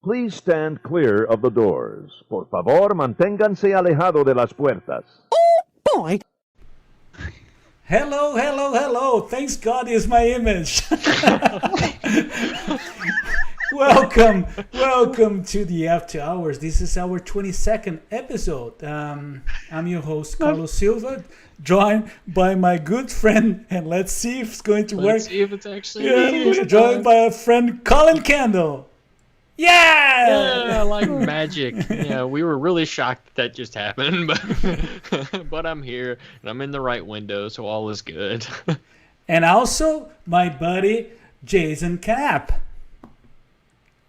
Please stand clear of the doors. Por favor, manténganse alejado de las puertas. Boy. Hello, hello, hello. Thanks God is my image. Welcome to the After Hours. This is our 22nd episode. I'm your host, Carlos Silva, joined by my good friend, and let's see if it's going to work. Let's see if it's actually joined by our friend, Collin Kendall. Yeah, like magic. Yeah, we were really shocked that just happened, but I'm here and I'm in the right window, so all is good. And also my buddy Jason Canapp.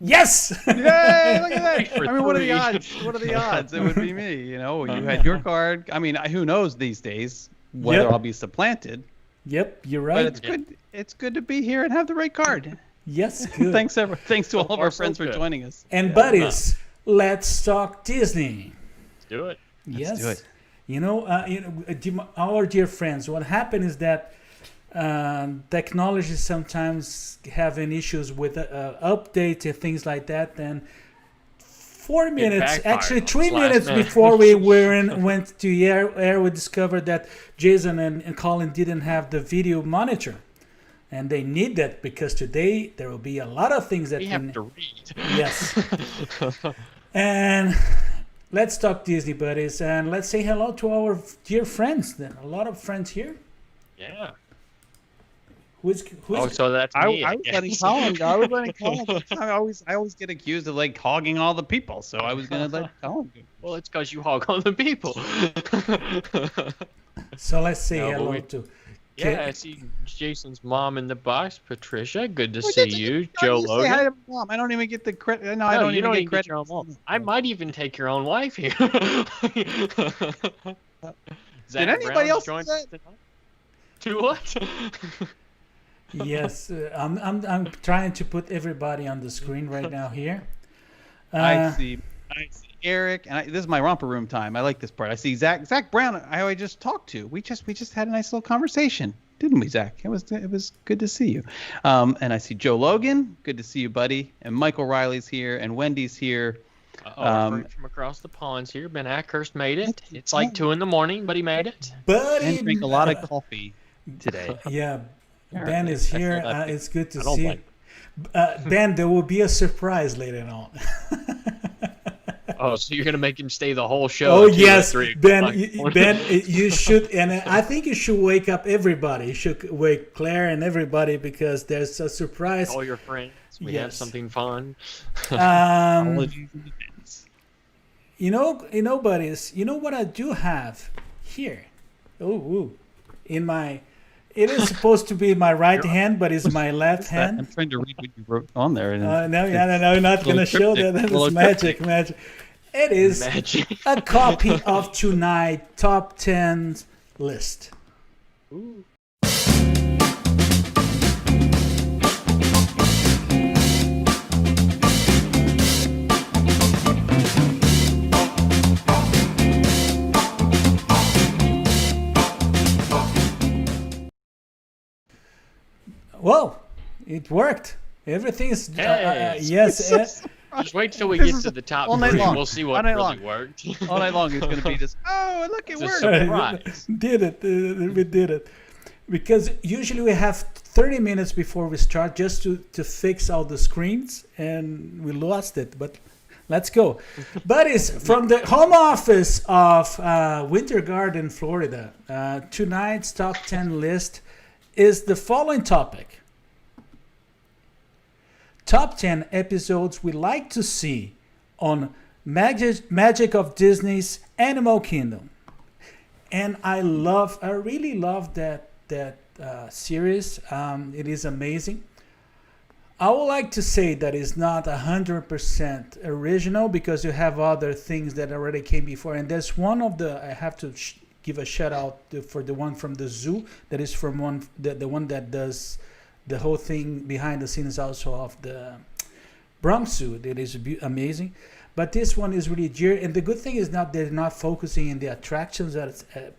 Yes! Yay! Look at that. I mean, what are the odds? What are the odds? It would be me. You know, you had your card. I mean, who knows these days whether I'll be supplanted. Yep, you're right. But it's good. It's good to be here and have the right card. Yes, good. Thanks to all of our friends for joining us. And buddies, let's talk Disney. Let's do it. Yes. Let's do it. You know, our dear friends, what happened is that technology sometimes having issues with updates and things like that. And 4 minutes, actually 3 minutes before we went to air, we discovered that Jason and Collin didn't have the video monitor. And they need that because today there will be a lot of things that we have to read. Yes. And let's talk Disney, buddies, and let's say hello to our dear friends. Then a lot of friends here. Yeah. Who's so that's me. I was letting Collin go. I was letting Collin. I always get accused of like hogging all the people, so I was gonna let Collin go. Well, it's because you hog all the people. So let's say hello to. Yeah, I see Jason's mom in the box, Patricia. Good to see you, Joe Logan. Say hi to Mom. I don't even get the credit. No, I don't even get credit. Your own mom. I might even take your own wife here. Did anybody else do that? To what? Yes, I'm trying to put everybody on the screen right now here. I see Eric, and this is my romper room time. I like this part. I see Zach Brown. I just talked to. We just had a nice little conversation, didn't we, Zach? It was good to see you. And I see Joe Logan. Good to see you, buddy. And Michael Riley's here, and Wendy's here. From across the ponds here. Ben Ackhurst made it. It's like 2 a.m, but he made it. Buddy, and drink a lot of coffee today. Yeah, Ben is here. It's good to see. Ben, there will be a surprise later on. Oh, so you're gonna make him stay the whole show? Oh yes, Ben. You should, and I think you should wake up everybody. You should wake Claire and everybody because there's a surprise. All your friends. We have something fun. You know, buddies. You know what I do have here? In my. It is supposed to be my right hand, but it's my left hand. I'm trying to read what you wrote on there. No, we're not going to show that. That is magic. It is a copy of tonight's top 10 list. Ooh. Well, it worked. Everything's yes. Just wait till we get to the top 3. We'll see what really worked. All night long, it's going to be this. Oh, look, it worked! Surprise. We did it. Because usually we have 30 minutes before we start just to fix all the screens, and we lost it. But let's go, buddies. From the home office of Winter Garden, Florida, tonight's top 10 list is the following topic. Top 10 episodes we like to see on Magic of Disney's Animal Kingdom. And I really love that series. It is amazing. I would like to say that it's not 100% original because you have other things that already came before. And there's one of the, I have to give a shout out for the one from the zoo. That is from the one that does the whole thing behind the scenes also of the Bronx Zoo. That is amazing. But this one is really dear. And the good thing is they're not focusing in the attractions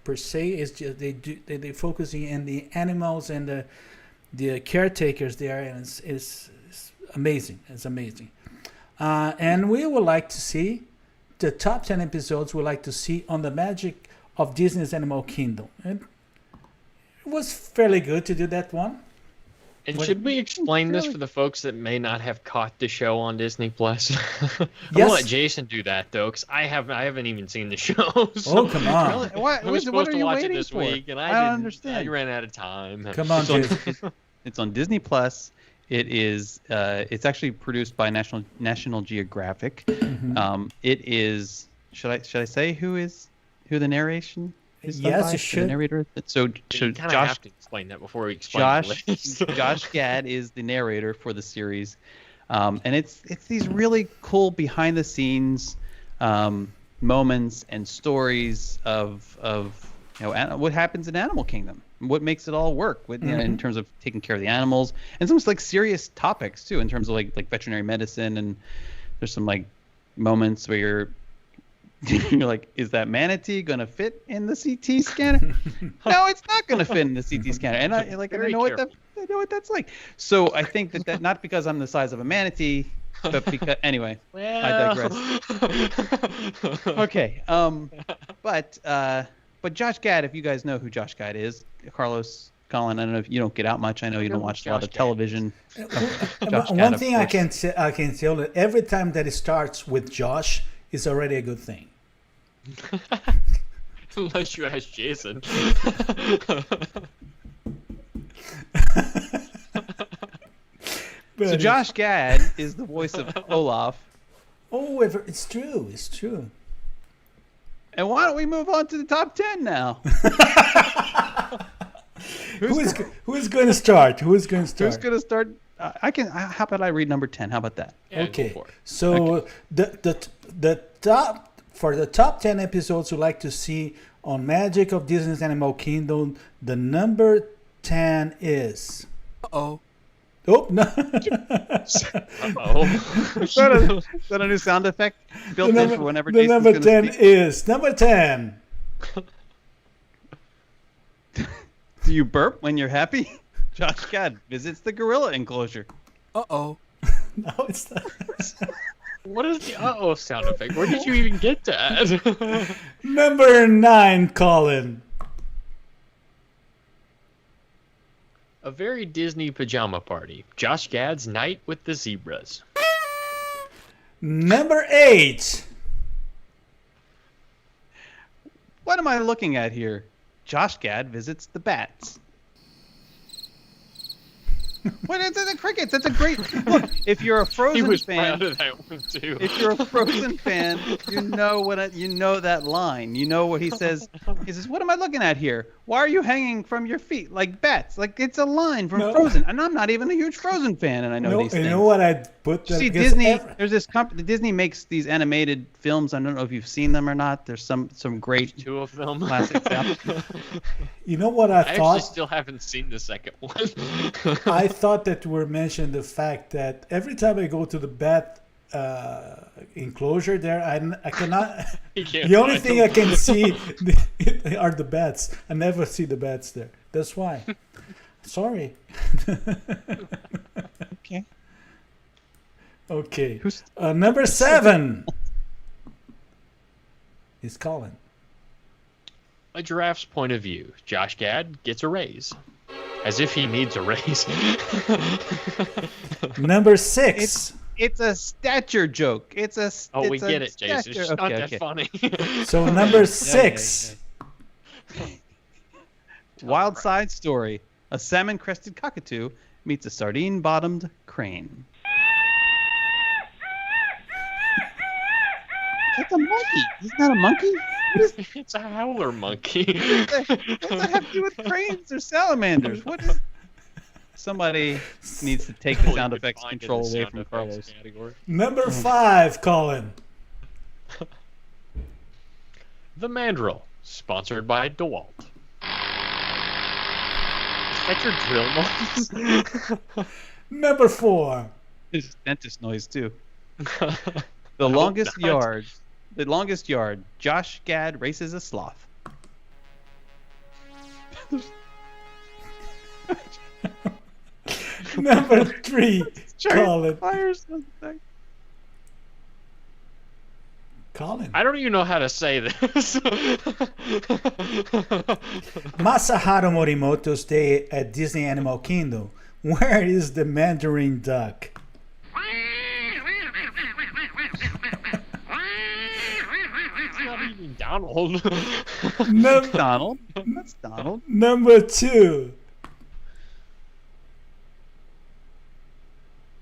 per se. It's just they're focusing in the animals and the caretakers there, and it's amazing. It's amazing. And we would like to see the top 10 episodes we like to see on the magic of Disney's Animal Kingdom. And it was fairly good to do that one. And should we explain this for the folks that may not have caught the show on Disney Plus? I'm Yes. gonna let Jason do that though, because I haven't even seen the show. So Oh, come on. Really? What I was are supposed to you watch it waiting this for? week, and I I don't didn't. understand. I ran out of time. Come on, Jason. It's on Disney Plus. It is. It's actually produced by National Geographic. It is. Should I say who the narration is? done Yes, by? you The should. narrator. So You kind of Josh have to explain that before we explain the list. Josh Gad is the narrator for the series, and it's these really cool behind the scenes moments and stories of what happens in Animal Kingdom, what makes it all work in terms of taking care of the animals, and some like serious topics too in terms of like veterinary medicine, and there's some like moments where you're like, is that manatee gonna fit in the CT scanner? No, it's not gonna fit in the CT scanner. And I know what that's like. So I think that not because I'm the size of a manatee, but because anyway, I digress. Okay. But Josh Gad, if you guys know who Josh Gad is, Carlos, Colin, I don't know if you don't get out much. I know you don't watch a lot of television. One thing I can tell you, every time that it starts with Josh is already a good thing. Unless you ask Jason. So Josh Gad is the voice of Olaf. Oh, it's true. It's true. And why don't we move on to the top 10 now? Who is going to start? Who's going to start? Who's going to start? How about I read number 10? How about that? Yeah, Okay. go for it. So the top for the top 10 episodes we like to see on Magic of Disney's Animal Kingdom, the number 10 is. Uh-oh. Oh no! Uh-oh. Is that a new sound effect built in for whenever the Jason's number gonna 10 speak? is number 10. Do you burp when you're happy? Josh Gad visits the gorilla enclosure. Uh-oh. No, it's not. What is the uh-oh sound effect? Where did you even get that? Number 9, Colin. A very Disney pajama party. Josh Gad's Night with the Zebras. Number 8. What am I looking at here? Josh Gad visits the bats. What is it? The crickets. That's a great look. If you're a He Frozen was fan, proud of that one too. if you're a Frozen fan, you know that line. You know what he says. He says, "What am I looking at here? Why are you hanging from your feet like bats?" Like it's a line from No. Frozen, and I'm not even a huge Frozen fan, and I know No, these you things. know what I put that See, because Disney. There's this company. Disney makes these animated films. I don't know if you've seen them or not. There's some great Two of them. classics out. You know what I I actually thought? still haven't seen the second one. I thought that we mentioned the fact that every time I go to the bat enclosure there, I cannot. You can't The only find thing them. I can see are the bats. I never see the bats there. That's why. Sorry. Okay. Okay. Who's- Number 7 is Colin. A giraffe's point of view. Josh Gad gets a raise. As if he needs a raise. Number 6. It's a stature joke. It's a. Oh, we it's a get it, Jason. It's stature- not okay, that okay. funny. So number 6. Wild side story: a salmon-crested cockatoo meets a sardine-bottomed crane. That's a monkey. Isn't that a monkey? It's a howler monkey. What does that have to do with cranes or salamanders? What is? Somebody needs to take the Totally sound effects defined in control the away sound from effects Carlos. category. Number 5, Colin. The Mandrill, sponsored by DeWalt. Is that your drill noise? Number 4. There's dentist noise too. I The hope longest not. yard. The longest yard. Josh Gad races a sloth. Number 3, Colin. Fire something. Collin. I don't even know how to say this. Masaharu Morimoto's Day at Disney Animal Kingdom. Where is the Mandarin duck? It's not even Donald. Donald. That's Donald. Number 2.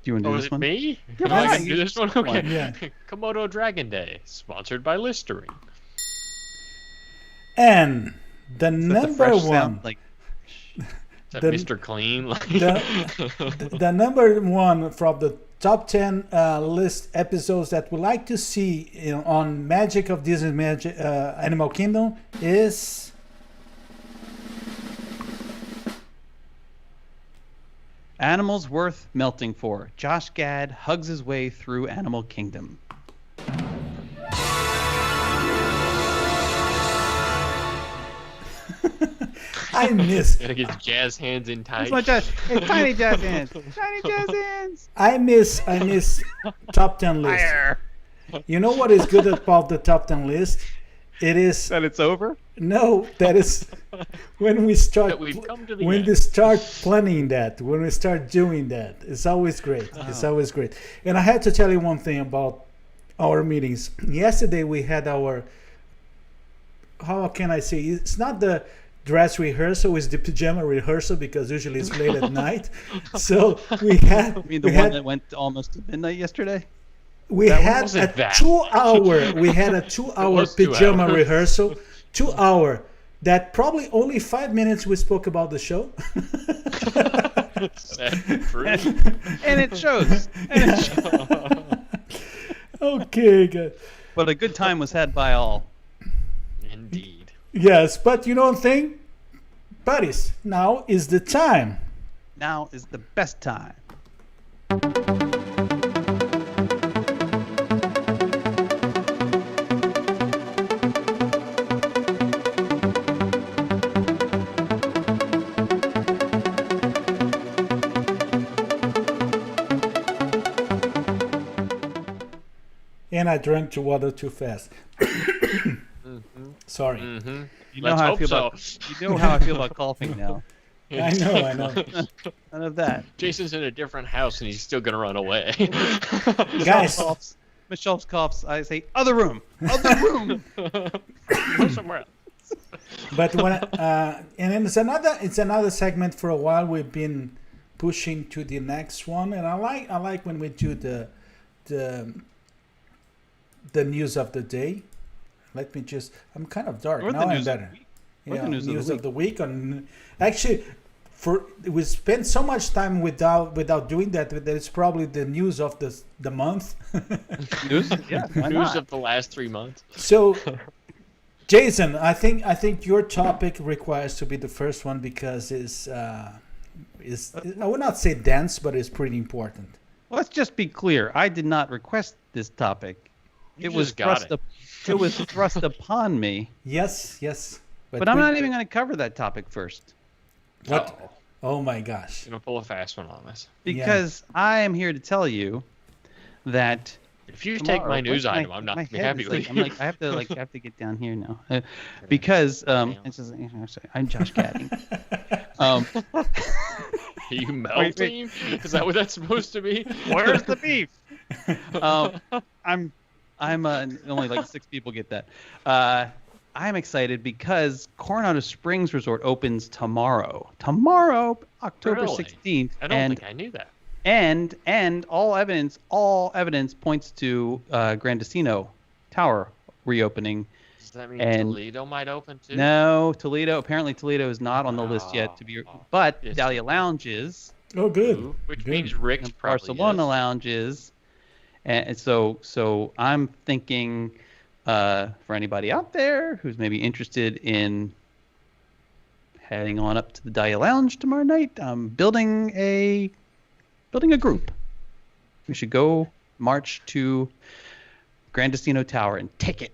Do you want to do Is this it one? me? Yeah, Am I why gonna do this one? Okay. Yeah. Komodo Dragon Day, sponsored by Listerine. And the Is that the number fresh 1. sound? Like, Is that The- Mr. Clean? The number 1 from the top 10 list episodes that we like to see on Magic of Disney Magic Animal Kingdom is Animals Worth Melting For. Josh Gad hugs his way through Animal Kingdom. I miss Gotta get jazz hands in tight. That's my jazz. Hey, tiny jazz hands. Tiny jazz hands. I miss top 10 list. Fire. You know what is good about the top 10 list? It is That it's over? no, that is when we start That we've come to the when end. we start planning that, when we start doing that. It's always great. It's always great. And I had to tell you one thing about our meetings. Yesterday we had our, how can I say, it's not the dress rehearsal, it's the pajama rehearsal because usually it's late at night. So we had I mean, the we one had, that went almost to midnight yesterday? we That one had wasn't a bad. 2-hour we had a 2-hour was 2 pajama hours. rehearsal. 2-hour that probably only 5 minutes we spoke about the show. Sad truth. And it shows. And it shows. Okay, good. But a good time was had by all. Indeed. Yes, but you know one thing? Buddies, now is the time. Now is the best time. And I drank the water too fast. Sorry. Mm-hmm. You know Let's how I hope feel so. about you know how I feel about golfing now. I know. None of that. Jason's in a different house and he's still gonna run away. Guys, Michelle's coughs. I say other room. Other room. Go somewhere else. but when and then it's another segment. For a while we've been pushing to the next one, and I like when we do the news of the day. Let me just, I'm kind of dark Or the now. I'm news of the better. week. Or the news of the news week. of the week. Actually, we spend so much time without doing that it's probably the news of the month. News? Yeah. Why News not? of the last 3 months. So, Jason, I think your topic requires to be the first one because is I would not say dense, but it's pretty important. Let's just be clear. I did not request this topic. You It was just got it. It was thrust upon me. Yes. But I'm not even going to cover that topic first What? Uh-oh. Oh my gosh! Gonna pull a fast one on us. because I am here to tell you that If you tomorrow, take my news what's item, I'm not my gonna be head happy is with like, you. I'm like, I have to get down here now because it's just, I'm Josh Gadding. Are you melting? Is that what that's supposed to be? Where's the beef? I'm only like 6 people get that. I'm excited because Coronado Springs Resort opens tomorrow. Tomorrow, October Really? 16th. I don't think I knew that. And all evidence points to Grandisino Tower reopening. Does that mean And- Toledo might open too? No, Toledo. Apparently, Toledo is not on the list yet to be. But Yes. Dahlia Lounge is. Oh, good. Ooh, which Good. means Rick's And probably Barcelona is. Lounge is. And so I'm thinking for anybody out there who's maybe interested in heading on up to the Dahlia Lounge tomorrow night, I'm building a group. We should go march to Grandisino Tower and take it.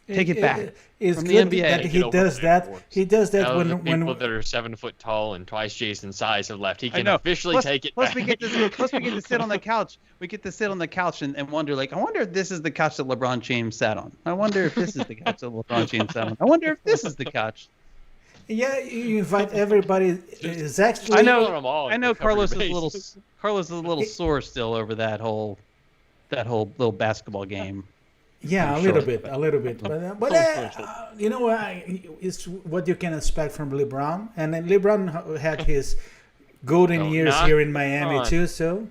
Take it back. It's From the good NBA. that Get he over does that that. force. He does that Now the when people that are 7 foot tall and twice Jason's size have left. He I can know. officially Plus- take it plus back. we get to sit on the couch. We get to sit on the couch and wonder, like, I wonder if this is the couch that LeBron James sat on. I wonder if this is the couch that LeBron James sat on. I wonder if this is the couch. yeah, you invite everybody. It's actually I Put 'em know. all I to know. cover your Carlos is a little sore still over that whole little basketball game. Yeah, I'm a sure. little bit. But you know, it's what you can expect from LeBron. And then LeBron had his golden No, years not here in Miami LeBron. too. So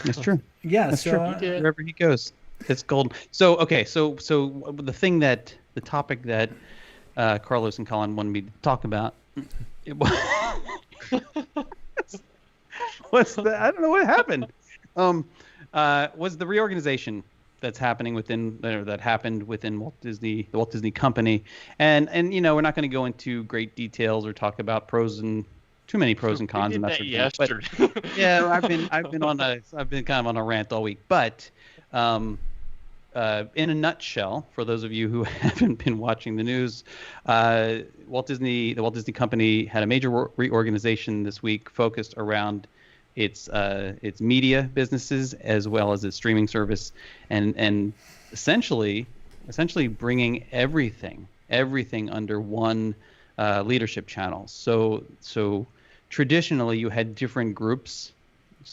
That's true. yeah, That's so true. Wherever he goes, it's golden. So okay, so the topic that Carlos and Colin wanted me to talk about. It was, what's that? I don't know what happened. Was the reorganization that's happening that happened within the Walt Disney Company, and we're not going to go into great details or talk about too many pros and cons and that sort of thing. yesterday. But, yeah, I've been kind of on a rant all week, but in a nutshell, for those of you who haven't been watching the news, the Walt Disney Company had a major reorganization this week focused around its media businesses as well as its streaming service, and essentially bringing everything under one leadership channel. So traditionally you had different groups,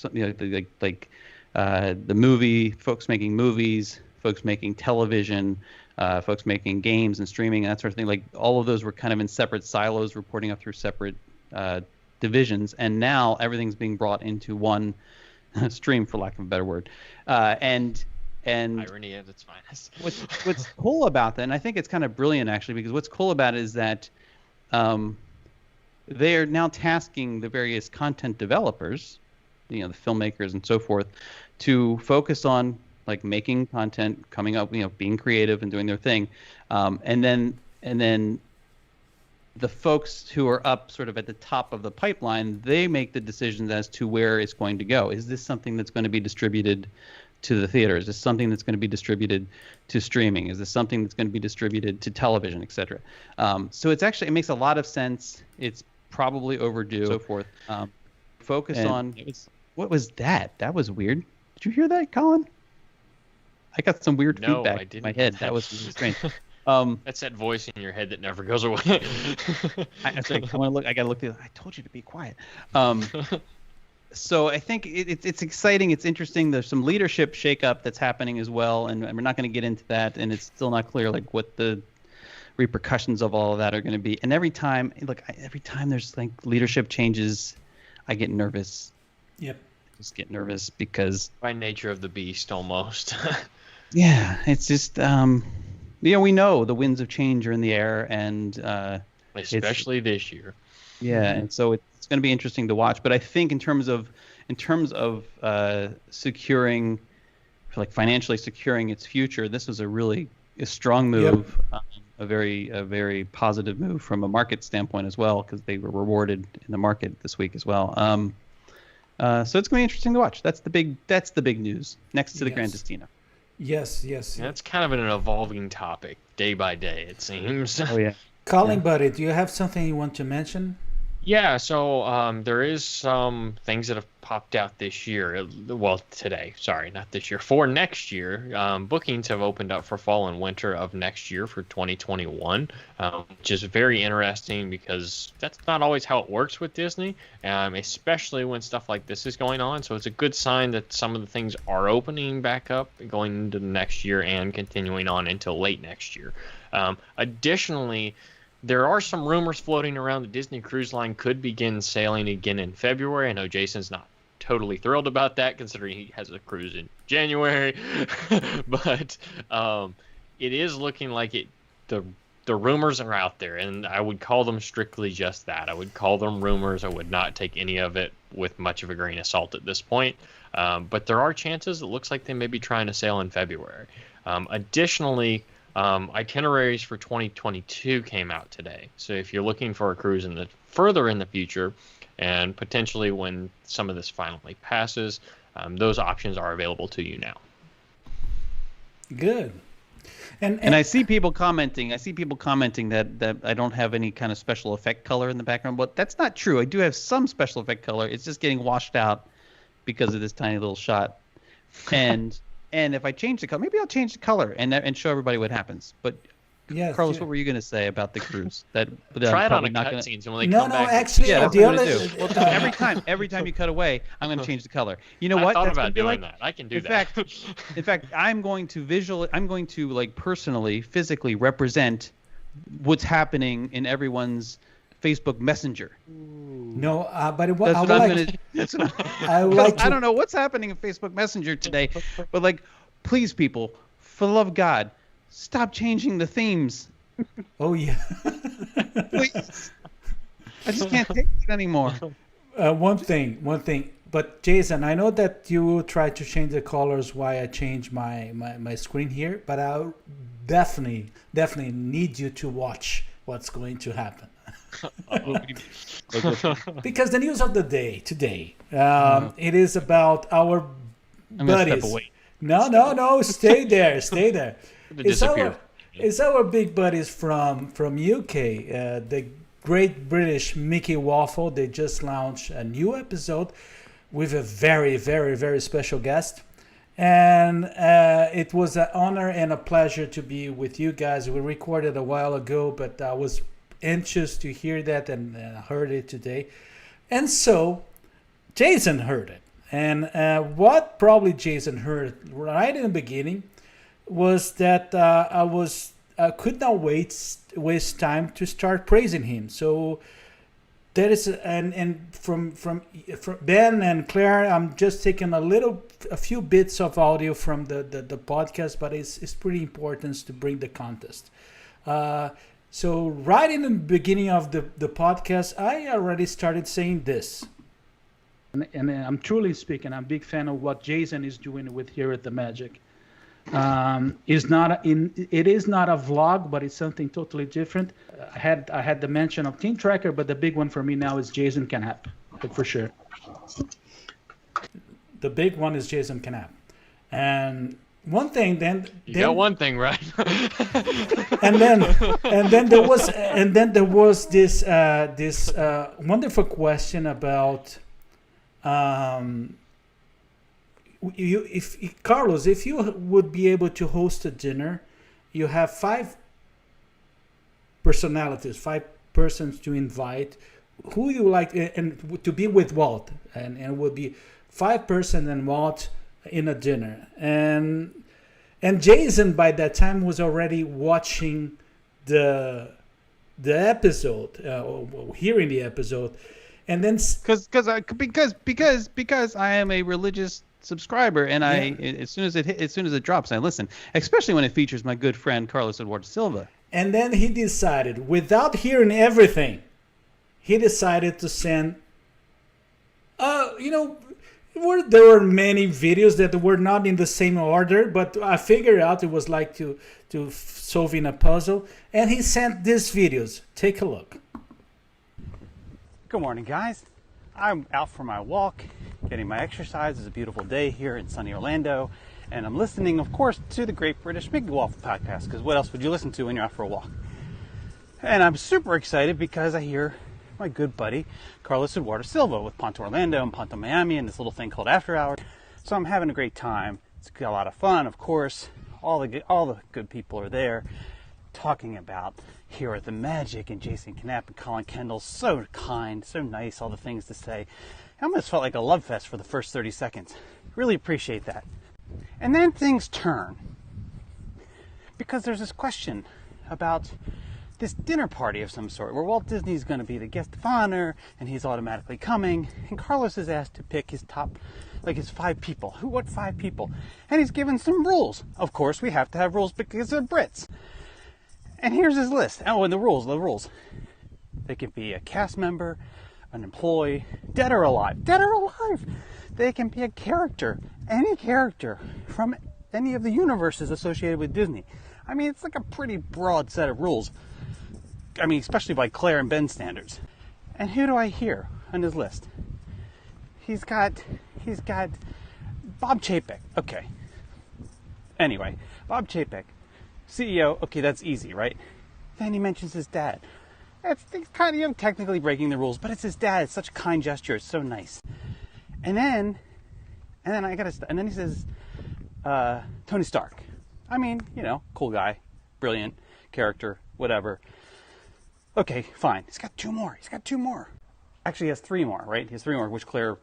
like the movie folks making movies, folks making television, folks making games and streaming and that sort of thing. Like all of those were kind of in separate silos, reporting up through separate divisions, and now everything's being brought into one stream, for lack of a better word. And Irony at its finest. what's cool about that, and I think it's kind of brilliant actually, because what's cool about it is that they are now tasking the various content developers, the filmmakers and so forth, to focus on like making content, coming up, being creative and doing their thing, and then the folks who are up sort of at the top of the pipeline, they make the decisions as to where it's going to go. Is this something that's going to be distributed to the theater? Is this something that's going to be distributed to streaming? Is this something that's going to be distributed to television, et cetera? So it makes a lot of sense. It's probably overdue, so forth. Focus on what was that? That was weird. Did you hear that, Colin? I got some weird feedback in my head. That was really strange. That's that voice in your head that never goes away. I gotta look. I told you to be quiet. So I think it's exciting. It's interesting. There's some leadership shakeup that's happening as well, and we're not going to get into that. And it's still not clear like what the repercussions of all of that are going to be. And every time there's like leadership changes, I get nervous. Yep. Just get nervous because By nature of the beast, almost. yeah, it's just we know the winds of change are in the air, and Especially this year. yeah, and so it's going to be interesting to watch. But I think in terms of securing, like financially securing its future, this was a strong move, a very positive move from a market standpoint as well, because they were rewarded in the market this week as well. So it's going to be interesting to watch. That's the big news next to the Grand Destino. Yes. That's kind of an evolving topic, day by day, it seems. Oh yeah. Colin, buddy, do you have something you want to mention? Yeah, so there is some things that have popped out this year. Well, today, sorry, not this year. For next year, bookings have opened up for fall and winter of next year for 2021, which is very interesting because that's not always how it works with Disney, especially when stuff like this is going on. So it's a good sign that some of the things are opening back up going into the next year and continuing on until late next year. Additionally, there are some rumors floating around the Disney Cruise Line could begin sailing again in February. I know Jason's not totally thrilled about that, considering he has a cruise in January. But it is looking like the rumors are out there, and I would call them strictly just that. I would call them rumors. I would not take any of it with much of a grain of salt at this point. But there are chances. It looks like they may be trying to sail in February. Additionally, itineraries for 2022 came out today. So if you're looking for a cruise further in the future, and potentially when some of this finally passes, those options are available to you now. Good. And I see people commenting. That I don't have any kind of special effect color in the background, but that's not true. I do have some special effect color. It's just getting washed out because of this tiny little shot. And if I change the color, maybe I'll change the color and show everybody what happens. But Yes, Carlos, what were you going to say about the cruise? That Try it on a probably not cutscenes, and when they No, come no, back, actually, Yeah, that's the what I'm other, gonna do. Well, every time you cut away, I'm going to change the color. You know what? I thought That's about gonna be doing like, that. I can do in that. fact, I'm going to like personally, physically represent what's happening in everyone's Facebook Messenger. no, but what, That's I what would I'm like, going to. That's what I would because like to, I don't know what's happening in Facebook Messenger today, but like, please, people, for the love of God, stop changing the themes. Oh yeah. Please. I just can't take it anymore. One thing. But Jason, I know that you will try to change the colors while I change my screen here, but I definitely need you to watch what's going to happen. Because the news of the day today, it is about our I'm going to buddies. step away. No, stay there. Disappear. It's our big buddies from UK, the Great British Mickey Waffle. They just launched a new episode with a very, very, very special guest. And it was an honor and a pleasure to be with you guys. We recorded a while ago, but I was anxious to hear that and heard it today. And so Jason heard it. And what probably Jason heard right in the beginning was that I could not waste time to start praising him. So that is, and from Ben and Claire, I'm just taking a few bits of audio from the podcast, but it's pretty important to bring the contest. So right in the beginning of the podcast, I already started saying this. And I'm truly speaking, I'm a big fan of what Jason is doing with Here at the Magic. It is not a vlog, but it's something totally different. I had the mention of Team Tracker, but the big one for me now is Jason Canapp, for sure. The big one is Jason Canapp. And one thing then You got one thing right. and then there was this wonderful question about Carlos, if you would be able to host a dinner, you have 5 personalities, 5 persons to invite. Who you like and to be with Walt, and it would be 5 person and Walt in a dinner, and Jason by that time was already watching the episode, hearing the episode, and then because I am a religious subscriber, and as soon as it drops, I listen, especially when it features my good friend Carlos Eduardo Silva. And then he decided, without hearing everything, he decided to send. There were many videos that were not in the same order, but I figured out it was like to solving a puzzle, and he sent these videos. Take a look. Good morning, guys. I'm out for my walk, getting my exercise. It's a beautiful day here in sunny Orlando, and I'm listening, of course, to the Great British Mickey Waffle podcast, because what else would you listen to when you're out for a walk? And I'm super excited because I hear my good buddy Carlos Eduardo Silva with Ponto Orlando and Ponto Miami and this little thing called After Hours. So I'm having a great time. It's a lot of fun, of course. All the good people are there talking about Here at the Magic, and Jason Canapp and Collin Kendall, so kind, so nice, all the things to say. I almost felt like a love fest for the first 30 seconds. Really appreciate that. And then things turn, because there's this question about this dinner party of some sort, where Walt Disney's going to be the guest of honor, and he's automatically coming, and Carlos is asked to pick his top, like his 5 people. What 5 people? And he's given some rules. Of course, we have to have rules because they're Brits. And here's his list. Oh, and the rules. They can be a cast member, an employee, dead or alive. Dead or alive! They can be a character, any character from any of the universes associated with Disney. I mean, it's like a pretty broad set of rules. I mean, especially by Claire and Ben standards. And who do I hear on his list? He's got Bob Chapek. Okay. Anyway, Bob Chapek, CEO, okay, that's easy, right? Then he mentions his dad. It's kind of technically breaking the rules, but it's his dad. It's such a kind gesture. It's so nice. And then he says, Tony Stark. I mean, cool guy, brilliant character, whatever. Okay, fine. He's got two more. Actually, he has three more, right? He has three more, which Claire,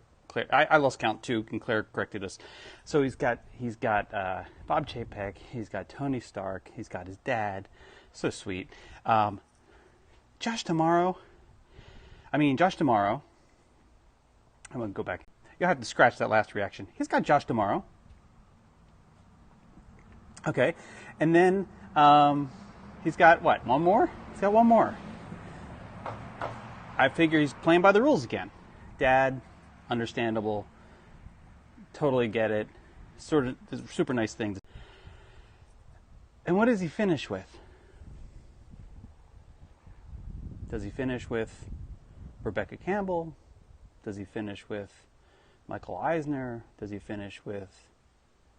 I lost count too, and Claire corrected us. So he's got Bob Chapek, he's got Tony Stark, he's got his dad. So sweet. Josh Tomorrow. I'm going to go back. You'll have to scratch that last reaction. He's got Josh Tomorrow. Okay. And then he's got what? One more? He's got one more. I figure he's playing by the rules again. Dad, understandable, totally get it, sort of super nice things. And what does he finish with? Does he finish with Rebecca Campbell? Does he finish with Michael Eisner? Does he finish with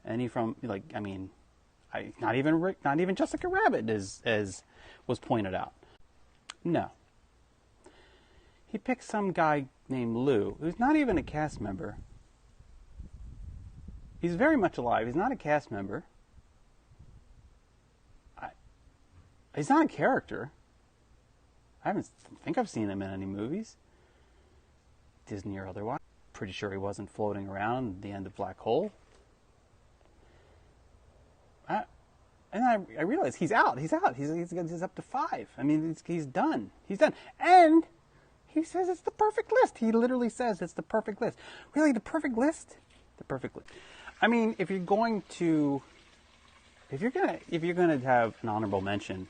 any from not even Jessica Rabbit as was pointed out? No. He picked some guy named Lou, who's not even a cast member. He's very much alive. He's not a cast member. He's not a character. I don't think I've seen him in any movies, Disney or otherwise. Pretty sure he wasn't floating around at the end of Black Hole. And I realized he's out. He's up to 5. I mean, he's done. And he says it's the perfect list. He literally says it's the perfect list. Really, the perfect list? The perfect list. I mean, if you're gonna have an honorable mention,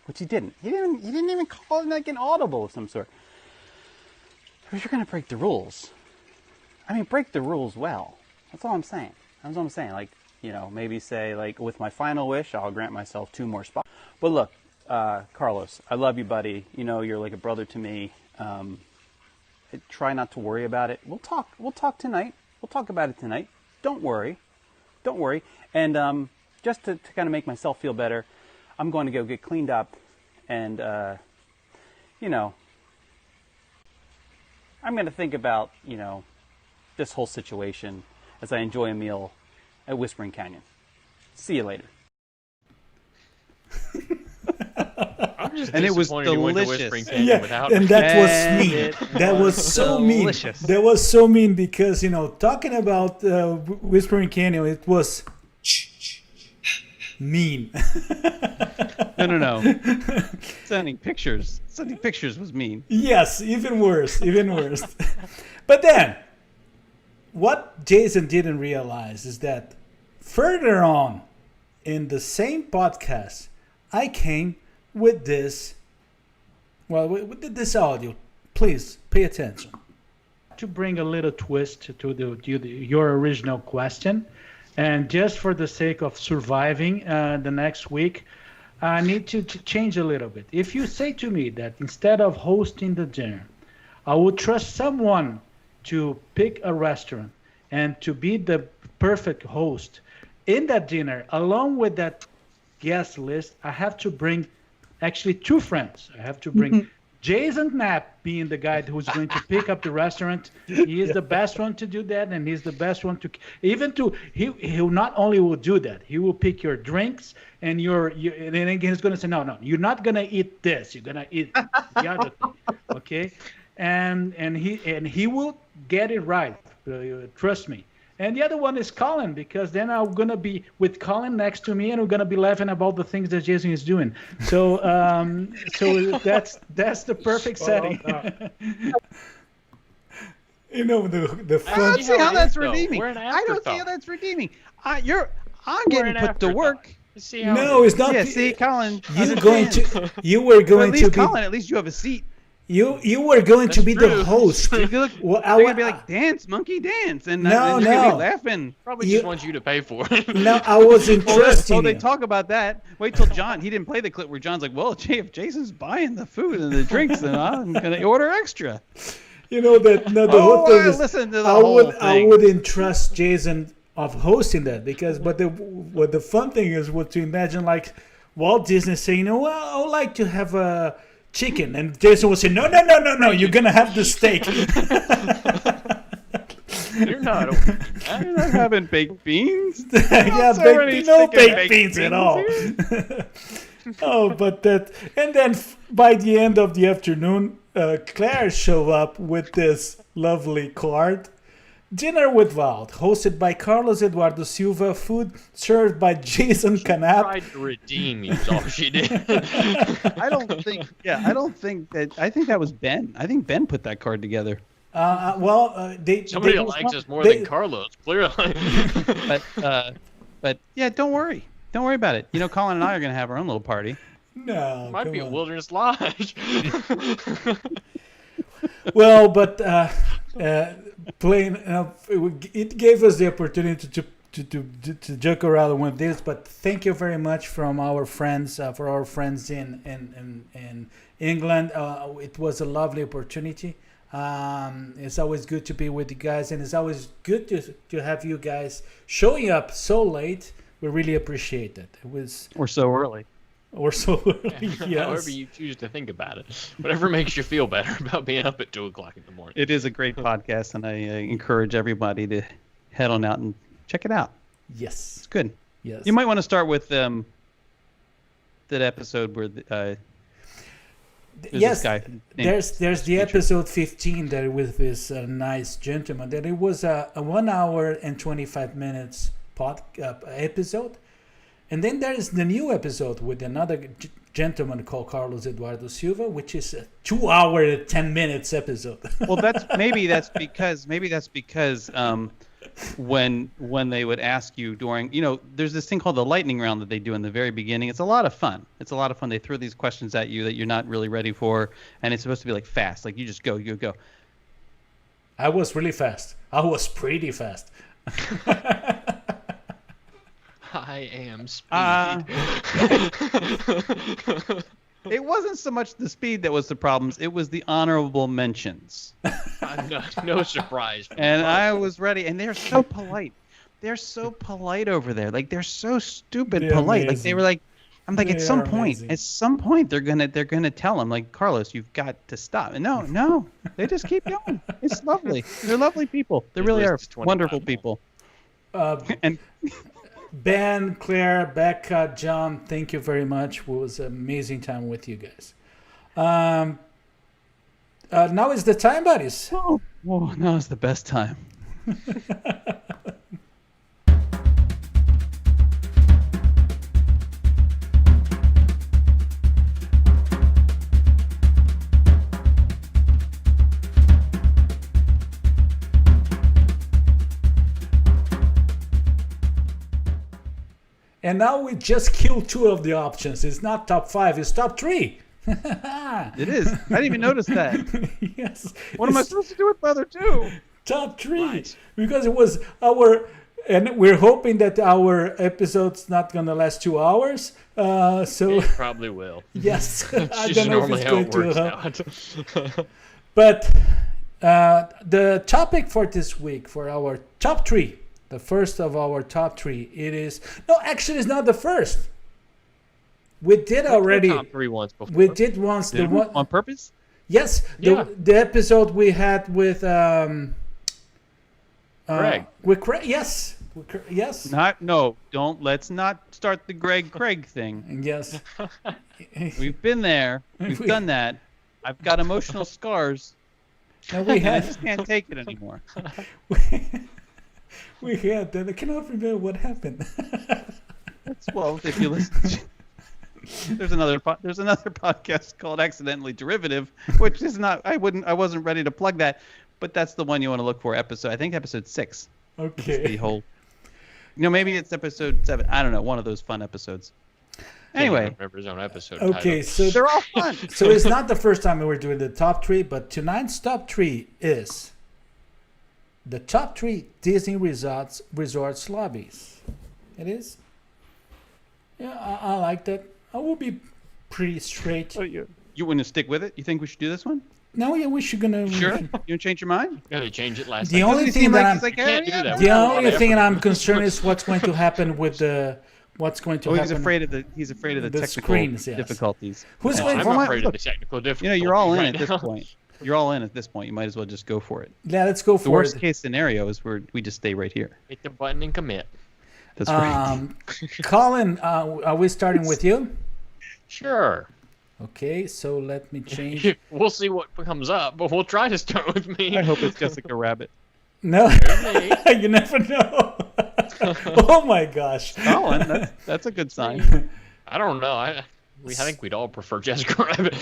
which he didn't. He didn't even call it like an audible of some sort. If you're gonna break the rules, break the rules well. That's all I'm saying. Like, maybe say, like, with my final wish, I'll grant myself 2 more spots. But look, Carlos, I love you, buddy. You're like a brother to me. Try not to worry about it. We'll talk tonight. We'll talk about it tonight. Don't worry. And just to kind of make myself feel better, I'm going to go get cleaned up, and I'm going to think about this whole situation as I enjoy a meal at Whispering Canyon. See you later. And it was delicious. And that was mean. That was so mean. That was so mean because talking about Whispering Canyon, it was mean. No. Sending pictures was mean. Yes, even worse. But then, what Jason didn't realize is that further on in the same podcast, I came with this audio. Please pay attention. To bring a little twist to your original question, and just for the sake of surviving the next week, I need to change a little bit. If you say to me that instead of hosting the dinner, I would trust someone to pick a restaurant and to be the perfect host in that dinner, along with that guest list, I have to bring actually 2 friends. I have to bring Jason Knapp, being the guy who's going to pick up the restaurant. He is the best one to do that, and he's the best one to he not only will do that, he will pick your drinks and and then he's going to say, no, you're not going to eat this. You're going to eat the other thing, okay? And he will get it right. Trust me. And the other one is Collin, because then I'm going to be with Collin next to me, and we're going to be laughing about the things that Jason is doing. So that's the perfect setting. The fun. I don't see how that's redeeming. I'm getting put to work. No, it's not. Yeah, see, Collin. You were going to be. Collin, at least you have a seat. You were going to be the host. They're going to be like, dance, monkey, dance. And no. You're going to be laughing. Probably just wants you to pay for it. No, I was interested. They talk about that. Wait till John. He didn't play the clip where John's like, well, if Jason's buying the food and the drinks, then I'm going to order extra. The whole thing is, listen to the whole thing. I wouldn't trust Jason of hosting that, because, but the fun thing is to imagine, like, Walt Disney saying, "Oh, well, I would like to have a chicken," and Jason was saying, "No, you're gonna have the steak." You're not. You're not having baked beans. Yeah, no baked beans at all. Oh, but that, and then by the end of the afternoon, Claire showed up with this lovely card. Dinner with Walt, hosted by Carlos Eduardo Silva, food served by Jason Canapp. Tried to redeem you, is all she did. I think that was Ben. I think Ben put that card together. Somebody likes us more than Carlos, clearly. But yeah, don't worry about it. You know, Colin and I are going to have our own little party. No, Might be a wilderness lodge. Well, but it gave us the opportunity to joke around with this. But thank you very much from our friends, for our friends in England. It was a lovely opportunity. It's always good to be with you guys, and it's always good to have you guys showing up so late. We really appreciate it. Or so early. Yes. However you choose to think about it. Whatever makes you feel better about being up at 2 o'clock in the morning. It is a great podcast, and I encourage everybody to head on out and check it out. Yes. It's good. Yes. You might want to start with that episode where yes, this guy there's the episode 15 that with this nice gentleman that it was a 1 hour and 25 minutes episode, and then there is the new episode with another gentleman called Carlos Eduardo Silva, which is a 2 hour and 10 minutes episode. Well, maybe that's because when they would ask you during, there's this thing called the lightning round that they do in the very beginning. It's a lot of fun. They throw these questions at you that you're not really ready for, and it's supposed to be like fast. Like you just go. I was really fast. I was pretty fast. I am speed. It wasn't so much the speed that was the problems. It was the honorable mentions. No surprise. And I was ready. And they're so polite. They're so polite over there. Like they're so stupid polite. Amazing. Like they were like, I'm like, They at some are point they're gonna tell him, like, Carlos, you've got to stop. And no, they just keep going. It's lovely. They're lovely people. They really are wonderful people. And Ben, Claire, Becca, John, thank you very much. It was an amazing time with you guys. Now is the time, buddies. Oh, now is the best time. And now we just killed 2 of the options. It's not top 5, it's top 3. It is. I didn't even notice that. Yes. What am I supposed to do with the other 2? Top 3. Right. Because it was and we're hoping that our episode's not going to last 2 hours. So It probably will. yes, I It's don't just know if normally it's how going it works to. out. But the topic for this week, for our top 3, the first of our top 3, it's not the first. We did already. Top 3 once before. We did once. Did we? On purpose? Yes, Yeah. the episode we had with Greg. With Craig, yes. Yes. Let's not start the Greg Craig thing. Yes. We've been there. We've done that. I've got emotional scars. And we I had. just can't take it anymore. We had. I cannot remember what happened. Well, if you listen, there's another podcast called Accidentally Derivative, which is not. I wasn't ready to plug that, but that's the one you want to look for. I think episode 6. Okay. The whole. Maybe it's episode 7. I don't know. One of those fun episodes. Anyway. Can't remember his own episode Okay, title. so They're all fun. So it's not the first time we're doing the top 3, but tonight's top 3 is the top 3 Disney resorts lobbies. It is. Yeah, I like that. I will be pretty straight. Oh, you want to stick with it? You think we should do this one? No, yeah, we should gonna. Sure. You want to change your mind? Yeah, they changed it last The time. only thing that I'm Can't do that. the only thing I'm concerned is what's going to happen with what's going to Oh, happen. he's afraid of the The technical screens, yes. difficulties. Who's No, going I'm for afraid of the technical difficulties. You're all in right at this now. point. You're all in at this point. You might as well just go for it. Yeah, let's go The for worst it. case scenario is where we just stay right here. Hit the button and commit. That's right. Colin, are we starting with you? Sure. Okay, so let me change. We'll see what comes up, but we'll try to start with me. I hope it's Jessica Rabbit. No, Me. you never know. Oh my gosh. Oh, that's a good sign. I don't know. I think we'd all prefer Jessica Rabbit.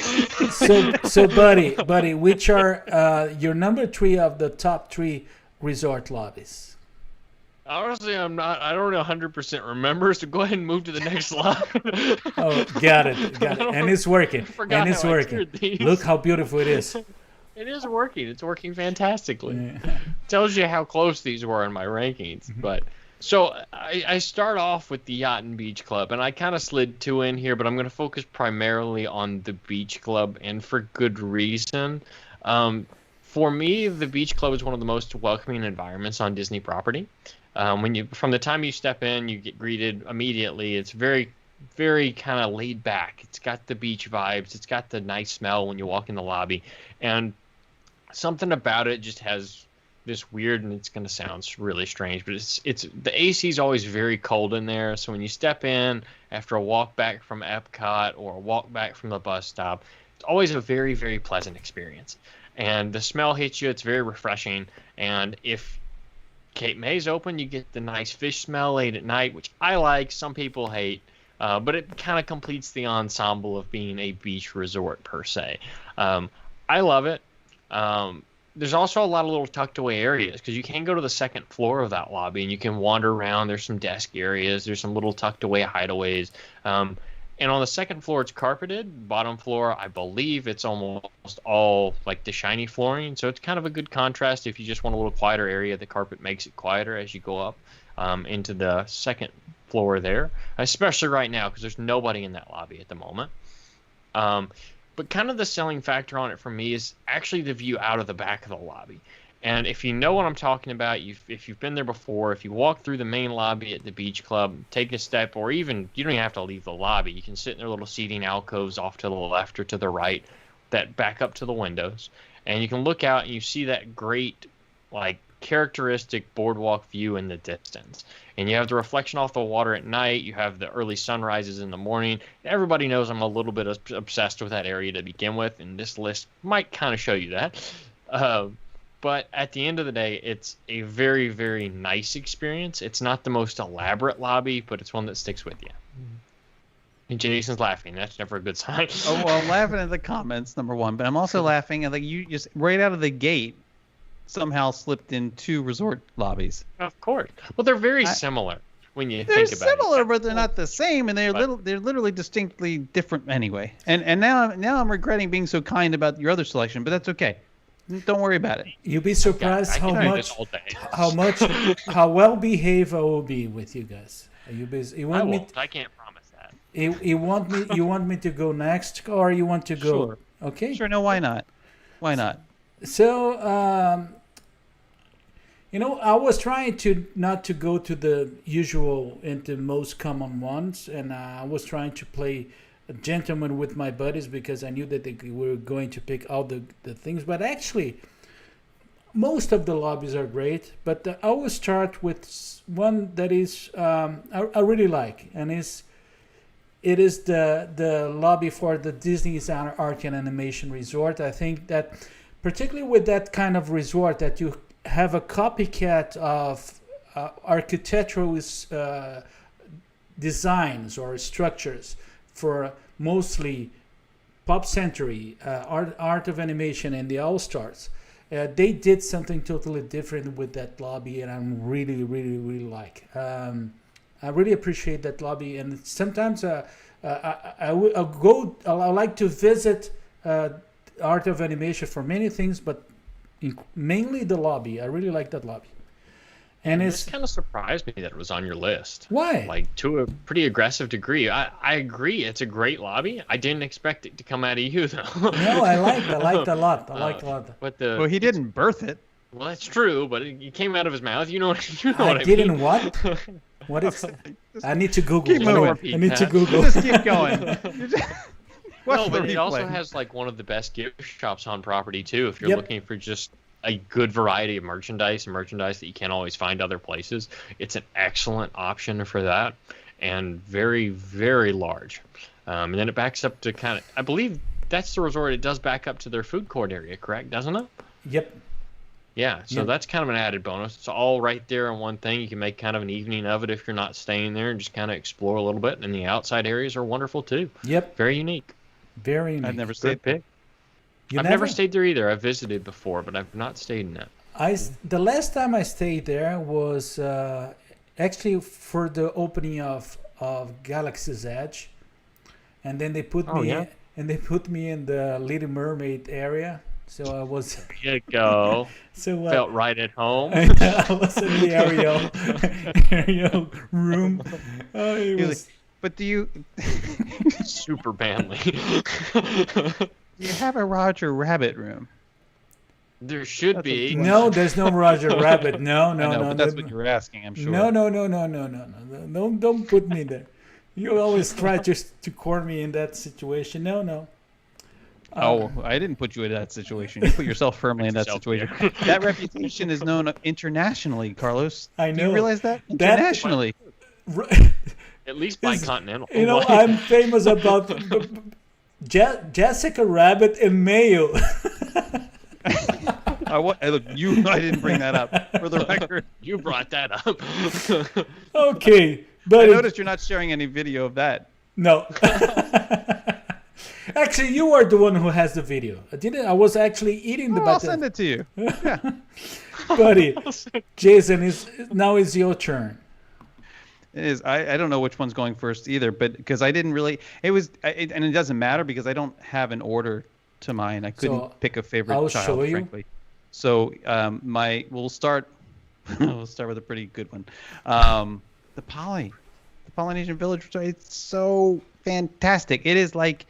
So buddy, which are your number 3 of the top 3 resort lobbies? Honestly, I don't 100% remember, so go ahead and move to the next slide. Oh, got it. And it's working. forgot And it's how I working. tiered these. Look how beautiful it is. It is working. It's working fantastically. Yeah. Tells you how close these were in my rankings. But so I start off with the Yacht and Beach Club, and I kind of slid 2 in here, but I'm going to focus primarily on the Beach Club, and for good reason. For me, the Beach Club is one of the most welcoming environments on Disney property. From the time you step in, you get greeted immediately. It's very, very kind of laid back. It's got the beach vibes. It's got the nice smell when you walk in the lobby, and something about it just has this weird, and it's going to sound really strange, but it's the AC is always very cold in there. So when you step in after a walk back from Epcot or a walk back from the bus stop, it's always a very, very pleasant experience. And the smell hits you. It's very refreshing. And if Cape May's open, you get the nice fish smell late at night, which I like. Some people hate, but it kind of completes the ensemble of being a beach resort per se. I love it. There's also a lot of little tucked away areas because you can go to the second floor of that lobby and you can wander around. There's some desk areas. There's some little tucked away hideaways. And on the second floor, it's carpeted. Bottom floor, I believe it's almost all like the shiny flooring. So it's kind of a good contrast. If you just want a little quieter area, the carpet makes it quieter as you go up into the second floor there, especially right now because there's nobody in that lobby at the moment. But kind of the selling factor on it for me is actually the view out of the back of the lobby. And if you know what I'm talking about, if you've been there before, if you walk through the main lobby at the Beach Club, take a step, or even you don't even have to leave the lobby. You can sit in their little seating alcoves off to the left or to the right that back up to the windows. And you can look out and you see that great, like, characteristic boardwalk view in the distance. And you have the reflection off the water at night. You have the early sunrises in the morning. Everybody knows I'm a little bit obsessed with that area to begin with, and this list might kind of show you that. But at the end of the day, it's a very, very nice experience. It's not the most elaborate lobby, but it's one that sticks with you. And Jason's laughing. That's never a good sign. Oh, well, I'm laughing at the comments, number one, but I'm also laughing at like you just right out of the gate somehow slipped in 2 resort lobbies. Of course. Well, they're very similar when you They're think about it. similar, but they're not the same, and they're literally distinctly different anyway. And now I'm regretting being so kind about your other selection, but that's okay. Don't worry about it. You'll be surprised I can do this all day. how well behaved I will be with you guys. You want me? I can't promise that. You want me to go next, or you want to go? Sure. Okay. Sure. No, why not? Why not? So, I was trying to not to go to the usual and the most common ones, and I was trying to play a gentleman with my buddies because I knew that they were going to pick all the things. But actually, most of the lobbies are great. But I will start with one that is I really like, and it is the lobby for the Disney's Art and Animation Resort. I think that particularly with that kind of resort that you have a copycat of architectural designs or structures for mostly Pop Century, Art of Animation, and the All Stars. They did something totally different with that lobby, and I'm really, really, really like. I really appreciate that lobby, and sometimes I like to visit Art of Animation for many things, but mainly the lobby. I really like that lobby. And it's kind of surprised me that it was on your list. Why? Like, to a pretty aggressive degree. I agree. It's a great lobby. I didn't expect it to come out of you, though. No, I liked it a lot. I liked a lot. But Well, he didn't birth it. Well, that's true, but it came out of his mouth. You know what I mean? Didn't what? What is? I need to Google. Keep moving. I need to Google. Just keep going. No, but it also has like one of the best gift shops on property too. If you're looking for just a good variety of merchandise and merchandise that you can't always find other places, it's an excellent option for that, and very, very large. And then it backs up to kind of, I believe that's the resort. It does back up to their food court area, correct? Doesn't it? Yep. Yeah, so that's kind of an added bonus. It's all right there in one thing. You can make kind of an evening of it if you're not staying there and just kind of explore a little bit. And the outside areas are wonderful too. Yep. Very unique. Very unique. I've never stayed there. I've never stayed there either. I've visited before, but I've not stayed in it. The last time I stayed there was actually for the opening of Galaxy's Edge, and then they put me in the Little Mermaid area. So I was. There you go. So felt right at home. I was in the Ariel room. It was. But do you super manly? Do you have a Roger Rabbit room? There should be. No, there's no Roger Rabbit. No. But that's what you were asking, I'm sure. No. Don't put me there. You always try just to corner me in that situation. No. I didn't put you in that situation. You put yourself firmly in that situation. That reputation is known internationally, Carlos. I know. Do you realize that? Internationally. At least by continental. I'm famous about Jessica Rabbit and Mayo. I didn't bring that up for the record. You brought that up. Okay, but I noticed you're not sharing any video of that. No. Actually, you are the one who has the video. I was actually eating the. I'll send it to you. Yeah. Buddy, Jason, now is your turn. It is. I don't know which one's going first either, but because I didn't really. And it doesn't matter because I don't have an order to mine. I couldn't pick a favorite child, frankly. So we'll start. We'll start with a pretty good one. The Polynesian Village. It's so fantastic. It is like.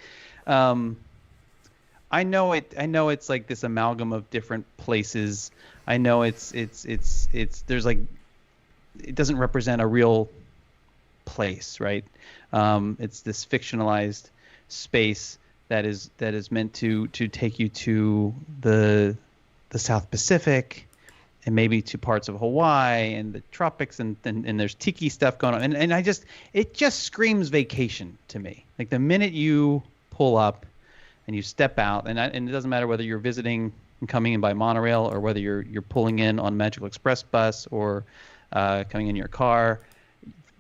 I know it's like this amalgam of different places. I know it's there's like it doesn't represent a real place, right? It's this fictionalized space that is meant to take you to the South Pacific and maybe to parts of Hawaii and the tropics and there's tiki stuff going on and it just screams vacation to me. Like the minute you pull up and you step out and it doesn't matter whether you're visiting and coming in by monorail or whether you're pulling in on Magical Express bus or coming in your car,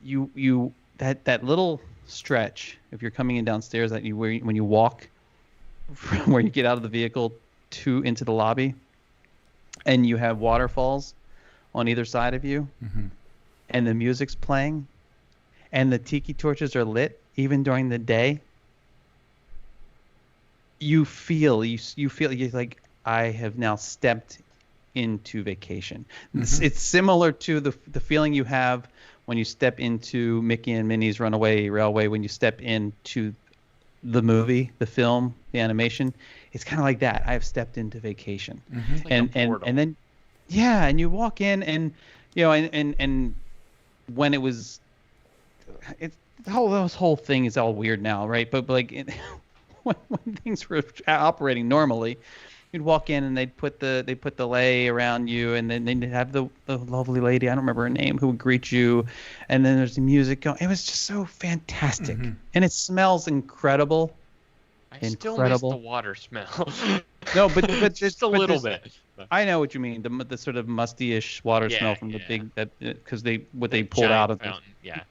you that little stretch if you're coming in downstairs that when you walk from where you get out of the vehicle into the lobby and you have waterfalls on either side of you and the music's playing and the tiki torches are lit even during the day, you feel you're like I have now stepped into vacation. It's similar to the feeling you have when you step into Mickey and Minnie's Runaway Railway, when you step into the movie, the film, the animation. It's kind of like that. I've stepped into vacation. Like and then and you walk in and and when it was this whole thing is all weird now, right? But like when things were operating normally, you'd walk in and they'd put the lei around you, and then they'd have the lovely lady, I don't remember her name, who would greet you, and then there's the music going. It was just so fantastic, and it smells incredible. I still miss the water smell. No, but just a little bit. I know what you mean. The sort of musty-ish water smell from the big because they pulled out of fountain. Yeah.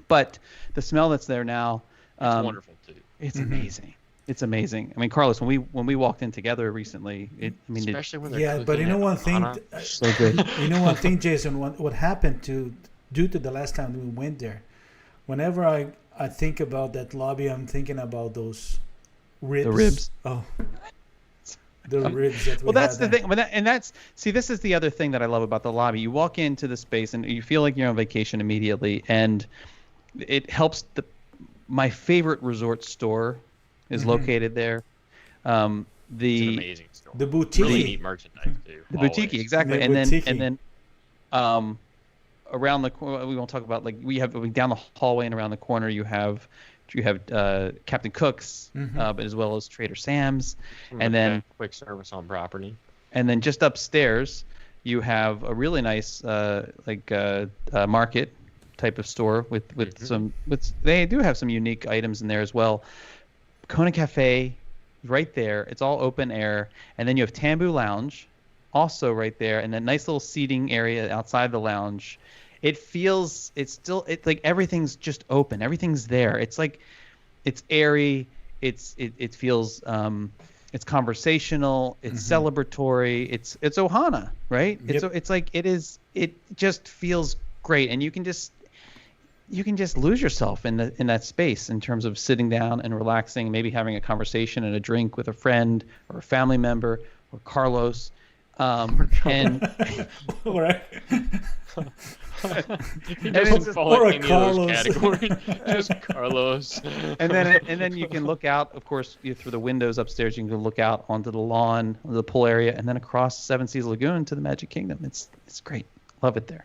But the smell that's there now, it's wonderful too. It's amazing. It's amazing. I mean, Carlos, when we walked in together recently, especially when they're but you know one thing, so good. You know one thing, Jason. What happened due to the last time we went there? Whenever I think about that lobby, I'm thinking about those ribs. The ribs. Oh, the ribs that we well, that's had the thing. This is the other thing that I love about the lobby. You walk into the space and you feel like you're on vacation immediately, and it helps. My favorite resort store is located there. It's an amazing store. The boutique. Really neat merchandise too. The boutique, exactly. And then around the corner, we won't talk about we have down the hallway and around the corner you have Captain Cook's, but as well as Trader Sam's, and then quick service on property. And then just upstairs you have a really nice market type of store with they do have some unique items in there as well. Kona Cafe right there. It's all open air, and then you have Tambu Lounge also right there, and a nice little seating area outside the lounge. It's like everything's just open. Everything's there. It's like it's airy. It feels it's conversational. It's celebratory. It's Ohana, right? Yep. It just feels great, and you can just lose yourself in that space in terms of sitting down and relaxing, maybe having a conversation and a drink with a friend or a family member or Carlos. And right. He doesn't fall in any of those Carlos. categories. Just Carlos. And then you can look out, of course, through the windows upstairs. You can look out onto the lawn, the pool area, and then across Seven Seas Lagoon to the Magic Kingdom. It's great. Love it there.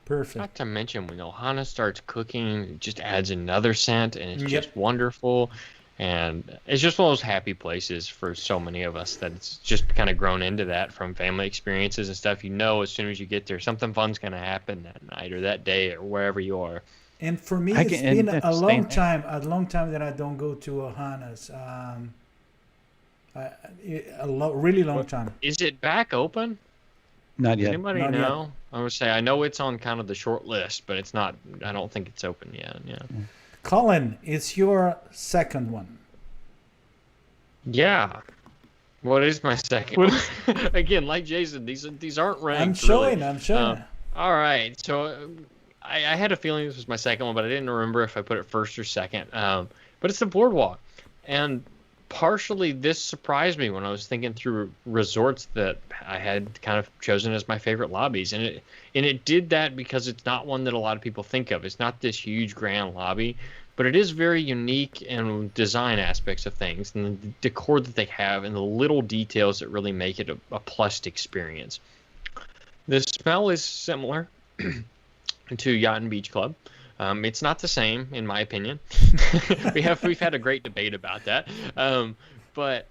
Perfect. Not to mention when Ohana starts cooking, it just adds another scent, and it's just wonderful. And it's just one of those happy places for so many of us that it's just kind of grown into that from family experiences and stuff. As soon as you get there, something fun's going to happen that night or that day or wherever you are. And for me, it's been a long time that I don't go to Ohana's. Really long time. Is it back open? Not yet. Anybody Not know? Yet. I would say I know it's on kind of the short list, but it's not. I don't think it's open yet. Yeah. Collin, it's your second one. Yeah. What is my second one? Again, like Jason, these aren't ranked. I'm showing. All right. So I had a feeling this was my second one, but I didn't remember if I put it first or second. But it's the boardwalk. And partially this surprised me when I was thinking through resorts that I had kind of chosen as my favorite lobbies. And it did that because it's not one that a lot of people think of. It's not this huge grand lobby, but it is very unique in design aspects of things and the decor that they have and the little details that really make it a plush experience. The smell is similar to Yacht and Beach Club. It's not the same, in my opinion. We've had a great debate about that, but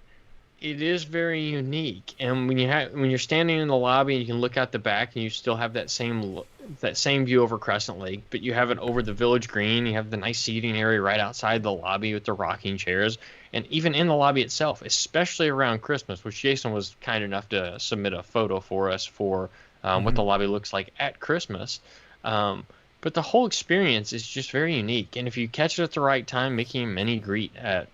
it is very unique. And when you're standing in the lobby and you can look out the back and you still have that same view over Crescent Lake, but you have it over the Village Green. You have the nice seating area right outside the lobby with the rocking chairs, and even in the lobby itself, especially around Christmas, which Jason was kind enough to submit a photo for us for what the lobby looks like at Christmas. But the whole experience is just very unique. And if you catch it at the right time, making a mini greet at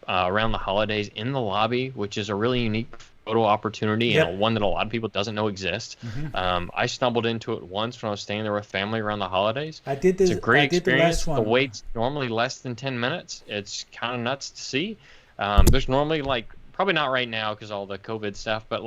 around the holidays in the lobby, which is a really unique photo opportunity and one that a lot of people doesn't know exists. I stumbled into it once when I was staying there with family around the holidays. I did this. It's a great experience. The wait's normally less than 10 minutes. It's kind of nuts to see. There's normally probably not right now because all the COVID stuff, but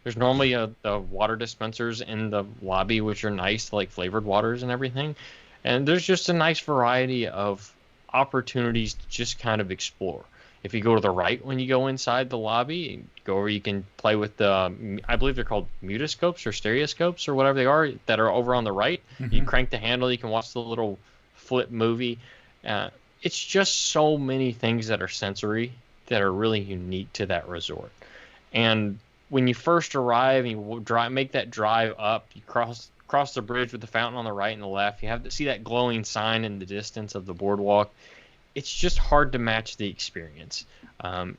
there's normally the water dispensers in the lobby, which are nice, flavored waters and everything. And there's just a nice variety of opportunities to just kind of explore. If you go to the right when you go inside the lobby, go where you can play with the, I believe they're called mutascopes or stereoscopes or whatever they are that are over on the right. You crank the handle, you can watch the little flip movie. It's just so many things that are sensory that are really unique to that resort. And when you first arrive and you make that drive up, you cross the bridge with the fountain on the right and the left. You have to see that glowing sign in the distance of the boardwalk. It's just hard to match the experience.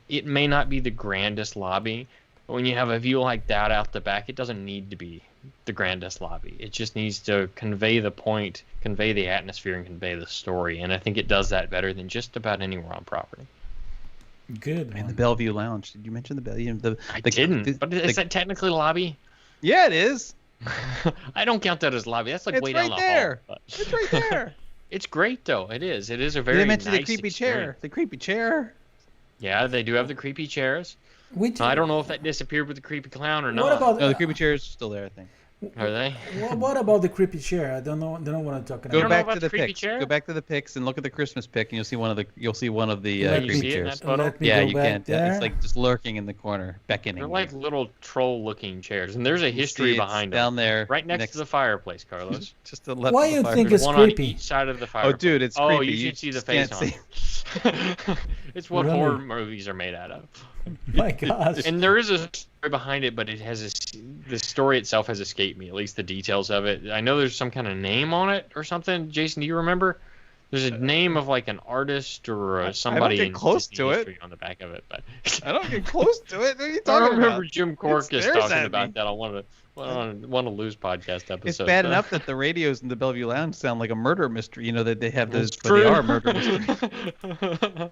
It may not be the grandest lobby, but when you have a view like that out the back, it doesn't need to be the grandest lobby. It just needs to convey the point, convey the atmosphere, and convey the story. And I think it does that better than just about anywhere on property. Good. And the Bellevue Lounge. Did you mention the Bellevue? I didn't. But is that technically lobby? Yeah, it is. I don't count that as lobby. That's way down the there. hall. It's right there. It's great though. It is. It is a very Did they mention nice the creepy experience. chair? The creepy chair. Yeah, they do have the creepy chairs. I don't know if that disappeared with the creepy clown or not. What about No, the creepy chair is still there, I think. Are they? What about the creepy chair? I don't know what I'm talking Go about. back about to the the creepy pics. chair? Go back to the pics and look at the Christmas pic, and you'll see one of the Let you me- see it in chairs. that photo? Let me Yeah, go you back can. there. It's like just lurking in the corner, beckoning. They're like little troll-looking chairs, and there's a You history see it's behind down them. there, Right next to the fireplace, Carlos. just to left Why of the you fire. think There's it's one creepy? on each side of the Oh, fireplace. dude, it's Oh, creepy. you should see the just face can't on see. it. It's what Really? horror movies are made out of. My gosh. And there is a story behind it, but the story itself has escaped me, at least the details of it. I know there's some kind of name on it or something. Jason, do you remember? There's a name of like an artist or somebody get in close Disney to it. history on the back of it, but I don't get close to it. What are you I talking remember about? Jim Corkus stares talking at about me. that on one of Lou's podcast episodes. It's bad enough that the radios in the Bellevue Lounge sound like a murder mystery. You know that they have those, It's but they true. are murder mysteries.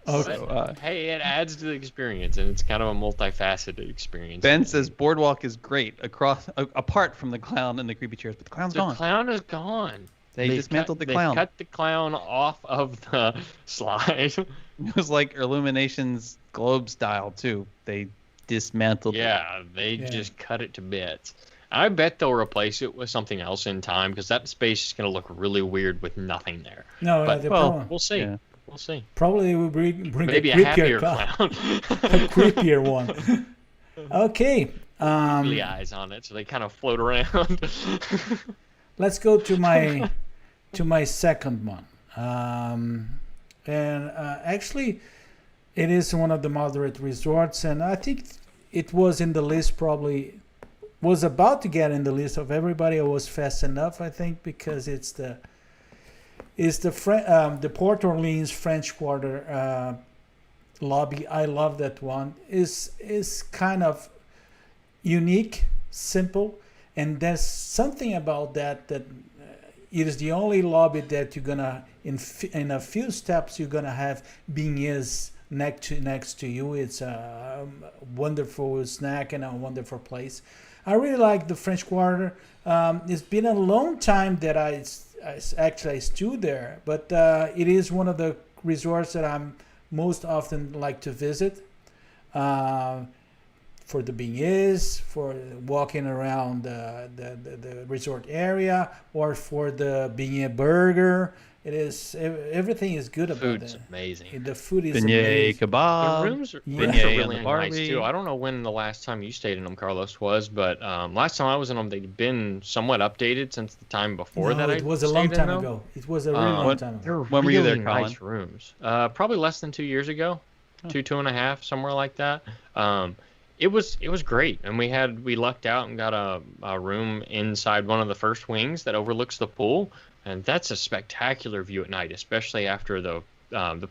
Okay. So, Hey, it adds to the experience, and it's kind of a multifaceted experience. Ben says Boardwalk is great apart from the clown and the creepy chairs, but the clown's the gone. clown is gone. They dismantled the clown. They cut the clown off of the slide. It was like Illumination's globe style too. They dismantled. Yeah, they Yeah. just cut it to bits. I bet they'll replace it with something else in time, because that space is going to look really weird with nothing there. No, But- the well, problem. We'll see. Yeah. We'll see. Probably we bring Maybe a a creepier happier clown. clown. A creepier one. Okay. Googly eyes on it, so they kind of float around. Let's go to my second one. Actually, it is one of the moderate resorts, and I think it was in the list. Probably was about to get in the list of everybody. I was fast enough, I think, because it's the Port Orleans French Quarter lobby. I love that one. Is kind of unique, simple, and there's something about that it is the only lobby that you're gonna in a few steps you're gonna have beignets next to you. It's a wonderful snack and a wonderful place. I really like the French Quarter. It's been a long time that I stood there, but it is one of the resorts that I'm most often like to visit. For the beignets, for walking around the resort area, or for the beignet burger. Everything is good about Food's it. amazing. The food is Beignet amazing. The kebab. rooms are Yeah. rooms Beignet are on really the nice Barbie. too. I don't know when the last time you stayed in them, Carlos, was, but last time I was in them, they'd been somewhat updated since the time before No, that. it was a stayed long in time them. ago. It was a really long time ago. They're When were you really there, nice Colin? rooms. Probably less than 2 years ago, 2.5, somewhere like that. It was great, and we lucked out and got a room inside one of the first wings that overlooks the pool, and that's a spectacular view at night, especially after the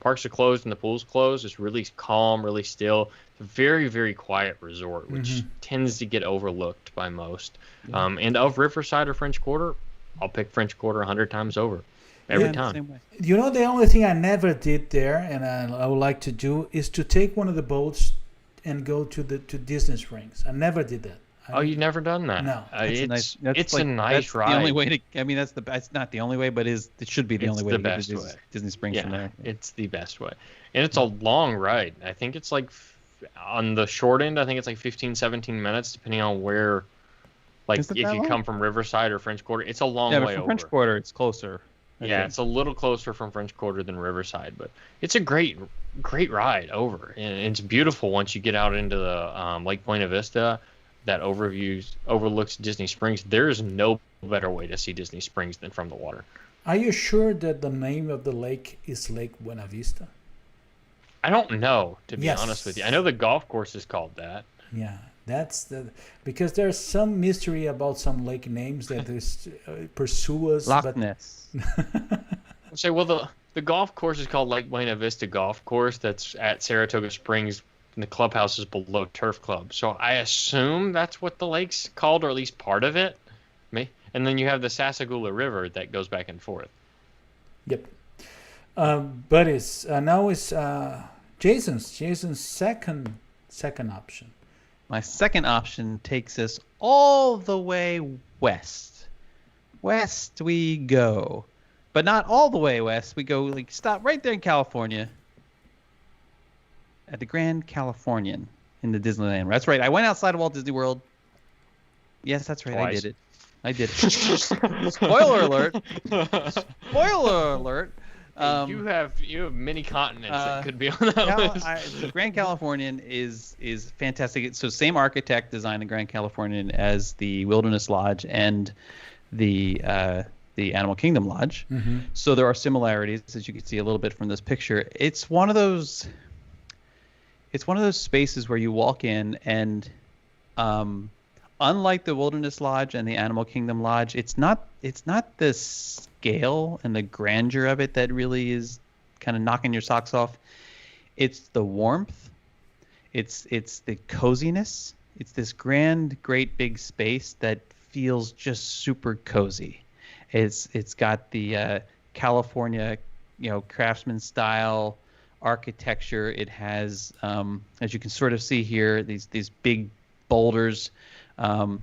parks are closed and the pool's closed. It's really calm, really still. It's a very, very quiet resort, which tends to get overlooked by most. And of Riverside or French Quarter, I'll pick French Quarter 100 times over. Every time. Same way. You know, the only thing I never did there, and I would like to do, is to take one of the boats and go to Disney Springs. I never did that. Oh, you've never done that? No. That's It's like- a nice that's ride. The only way to. I mean, it's not the only way, but it should be the It's only way the to get best to way. Disney Springs from Yeah, there. it's the best way. And it's a long ride. I think it's like, on the short end, I think it's like 15, 17 minutes, depending on where, like, Is it if that you long? come from Riverside or French Quarter. It's a long Yeah, way but from over. French Quarter, it's closer. I Yeah, think. it's a little closer from French Quarter than Riverside, but it's a great ride over. And it's beautiful once you get out into the Lake Buena Vista that overlooks Disney Springs. There is no better way to see Disney Springs than from the water. Are you sure that the name of the lake is Lake Buena Vista? I don't know, to be Yes. honest with you. I know the golf course is called that. Yeah, because there's some mystery about some lake names that pursue us. Loch Ness. Say, well, the golf course is called Lake Buena Vista Golf Course. That's at Saratoga Springs, and the clubhouse is below Turf Club. So I assume that's what the lake's called, or at least part of it. And then you have the Sassagoula River that goes back and forth. Yep. But now it's Jason's second option. My second option takes us all the way west. West we go. But not all the way west. We go, like, stop right there in California. At the Grand Californian in the Disneyland. That's right. I went outside of Walt Disney World. Yes, that's right. Twice. I did it. Spoiler alert. Spoiler alert. You have many continents that could be on that list. The Grand Californian is fantastic. So same architect designed the Grand Californian as the Wilderness Lodge and the Animal Kingdom Lodge. Mm-hmm. So there are similarities, as you can see a little bit from this picture. It's one of those spaces where you walk in and unlike the Wilderness Lodge and the Animal Kingdom Lodge, it's not the scale and the grandeur of it that really is kind of knocking your socks off. It's the warmth. It's the coziness. It's this grand, great big space that feels just super cozy. It's got the California, craftsman style architecture. It has, as you can sort of see here, these big boulders here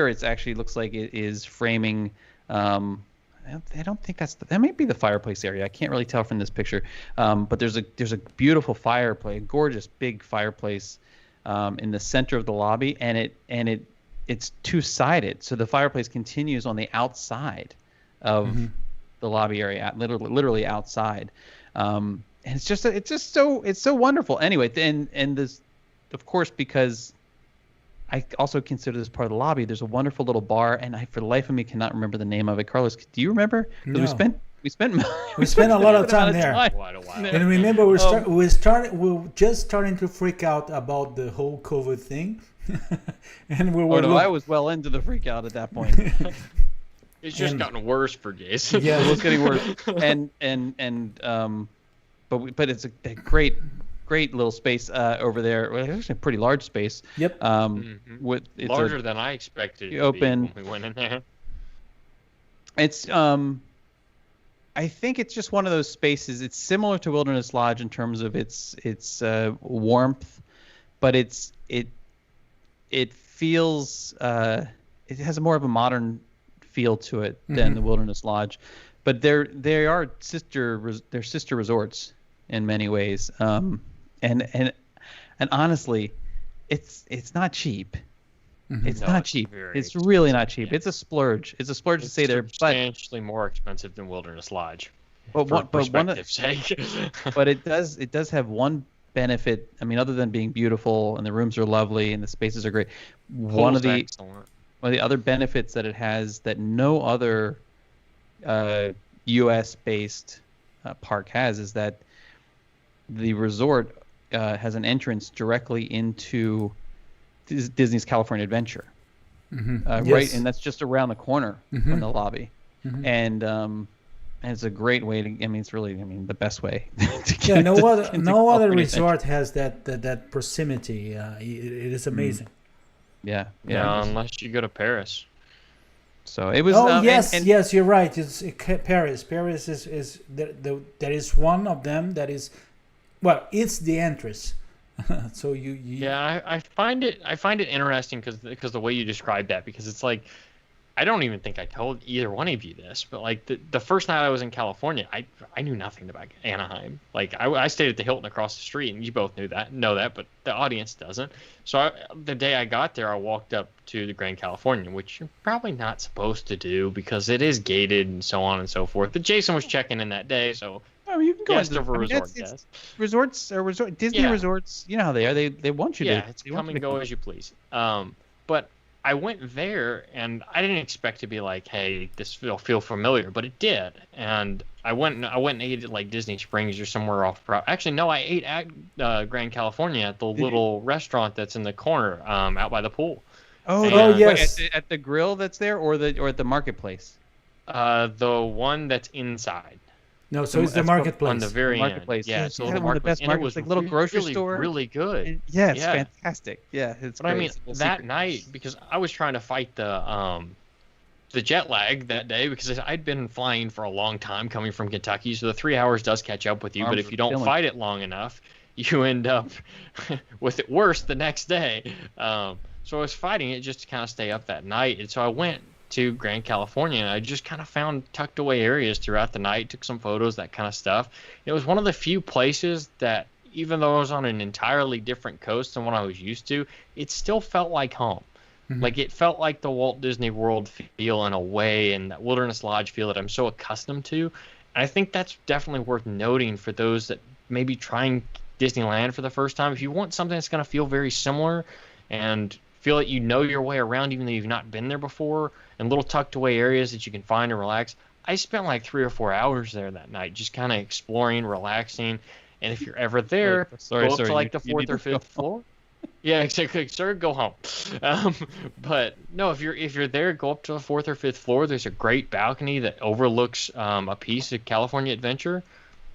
it actually looks like it is framing. I don't think that might be the fireplace area. I can't really tell from this picture. But there's a beautiful fireplace, a gorgeous big fireplace in the center of the lobby, and it's two-sided, so the fireplace continues on the outside of the lobby area, literally outside. And it's so wonderful. Anyway, and this, of course, because I also consider this part of the lobby, there's a wonderful little bar, and I, for the life of me, cannot remember the name of it. Carlos, do you remember? No. We spent a lot of time there. Quite a while. And remember, we're just starting to freak out about the whole COVID thing, and I was well into the freak out at that point. It's just gotten worse for Jason. Yeah, It was getting worse. But it's a great little space over there. Well, it's actually a pretty large space. Yep. It's larger than I expected. You open. When we went in there. It's I think it's just one of those spaces. It's similar to Wilderness Lodge in terms of its warmth, but it feels it has more of a modern feel to it than the Wilderness Lodge, but they are sister resorts in many ways. And honestly, it's not cheap. It's not cheap. It's really not cheap. It's a splurge. It's a splurge to stay there, but substantially more expensive than Wilderness Lodge. But for perspective's sake. But it does have one benefit. I mean, other than being beautiful and the rooms are lovely and the spaces are great, one of the other benefits that it has that no other U.S. based park has is that the resort has an entrance directly into Disney's California Adventure, right, and that's just around the corner from the lobby, and it's a great way to. I mean, it's really, the best way. To get no other resort has that proximity. It is amazing. Yeah. Unless you go to Paris. So it was. Yes, you're right. It's Paris. Paris is there is one of them that is, well, it's the entrance. So you. Yeah, I find it interesting because the way you described that, because it's like, I don't even think I told either one of you this, but like the first night I was in California, I knew nothing about Anaheim. Like I stayed at the Hilton across the street, and you both know that, but the audience doesn't. So the day I got there, I walked up to the Grand Californian, which you're probably not supposed to do because it is gated and so on and so forth. But Jason was checking in that day, so. I mean, you can go into resorts Disney resorts. You know how they are. They want you to. Yeah, it's come and go as you please. But I went there and I didn't expect to be like, hey, this will feel familiar, but it did. And I went and ate at like Disney Springs or somewhere off. Actually, no, I ate at Grand California at the little restaurant that's in the corner, out by the pool. Yes. Wait, at the grill that's there, or at the marketplace. The one that's inside. No, so it's the marketplace. On the very marketplace. end. Yeah, so the best market. It was like a little grocery store. Really good. Yeah, it's fantastic. Yeah, it's. But great. I mean, that night, because I was trying to fight the jet lag that day, because I'd been flying for a long time coming from Kentucky, so the 3 hours does catch up with you. But if you don't fight it long enough, you end up with it worse the next day. So I was fighting it just to kind of stay up that night, and so I went to Grand California, and I just kind of found tucked away areas throughout the night, took some photos, that kind of stuff. It was one of the few places that even though I was on an entirely different coast than what I was used to, it still felt like home. Like it felt like the Walt Disney World feel in a way, and that Wilderness Lodge feel that I'm so accustomed to. And I think that's definitely worth noting for those that may be trying Disneyland for the first time. If you want something that's going to feel very similar and feel that you know your way around even though you've not been there before, and little tucked away areas that you can find and relax, I spent like 3 or 4 hours there that night just kind of exploring, relaxing. And if you're ever there, go up to like the 4th or 5th floor. Yeah, exactly. Sir, go home. But no, if you're there, go up to the 4th or 5th floor. There's a great balcony that overlooks a piece of California Adventure.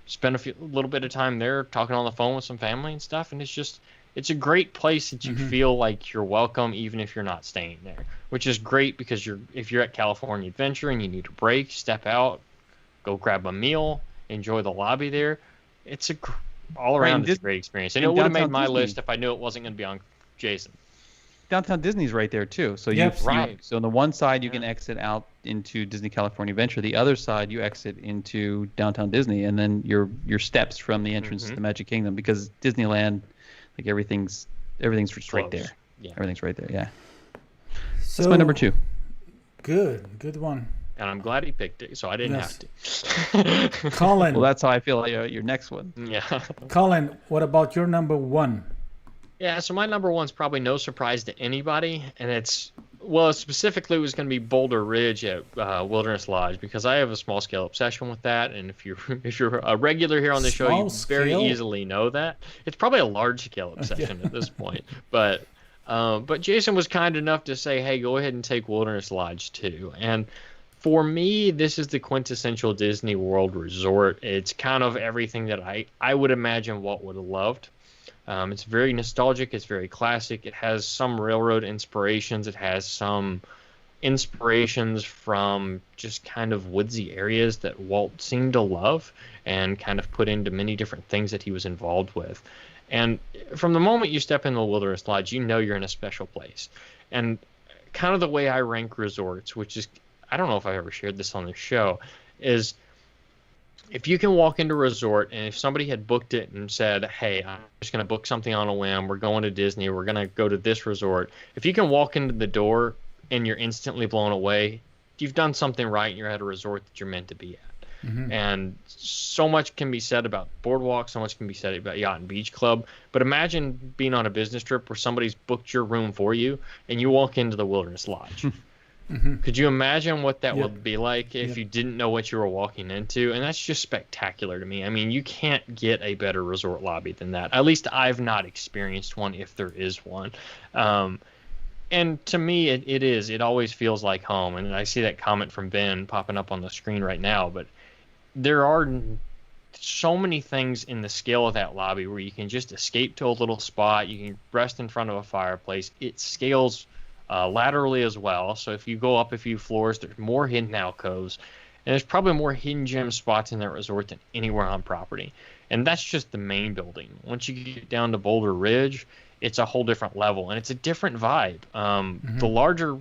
Spend a little bit of time there talking on the phone with some family and stuff, and it's a great place that you feel like you're welcome even if you're not staying there, which is great because if you're at California Adventure and you need a break, step out, go grab a meal, enjoy the lobby there. It's all around it's a great experience. And it would have made my list if I knew it wasn't going to be on Jason. Downtown Disney's right there too. So so on the one side you can exit out into Disney California Adventure. The other side you exit into Downtown Disney, and then your steps from the entrance to the Magic Kingdom, because Disneyland, like everything's just right there. Yeah. Everything's right there. Yeah. So, that's my number 2. Good one. And I'm glad he picked it, so I didn't have to. Collin. Well, that's how I feel like your next one. Yeah. Collin, what about your number 1? Yeah, so my number 1's probably no surprise to anybody, and specifically it was going to be Boulder Ridge at Wilderness Lodge, because I have a small scale obsession with that, and if you're a regular here on the show, you very easily know that. It's probably a large scale obsession at this point, but Jason was kind enough to say, hey, go ahead and take Wilderness Lodge too, and for me, this is the quintessential Disney World resort. It's kind of everything that I would imagine Walt would have loved. It's very nostalgic. It's very classic. It has some railroad inspirations. It has some inspirations from just kind of woodsy areas that Walt seemed to love and kind of put into many different things that he was involved with. And from the moment you step in the Wilderness Lodge, you know you're in a special place. And kind of the way I rank resorts, which is, I don't know if I ever shared this on the show, is if you can walk into a resort and if somebody had booked it and said, hey, I'm just going to book something on a whim, we're going to Disney, we're going to go to this resort. If you can walk into the door and you're instantly blown away, you've done something right and you're at a resort that you're meant to be at. And so much can be said about Boardwalk, so much can be said about Yacht and Beach Club. But imagine being on a business trip where somebody's booked your room for you and you walk into the Wilderness Lodge. Could you imagine what that would be like if you didn't know what you were walking into? And that's just spectacular to me. I mean, you can't get a better resort lobby than that. At least I've not experienced one, if there is one. And to me, it is. It always feels like home. And I see that comment from Ben popping up on the screen right now. But there are so many things in the scale of that lobby where you can just escape to a little spot. You can rest in front of a fireplace. It scales laterally as well. So if you go up a few floors, there's more hidden alcoves. And there's probably more hidden gem spots in that resort than anywhere on property. And that's just the main building. Once you get down to Boulder Ridge, it's a whole different level. And it's a different vibe. The larger,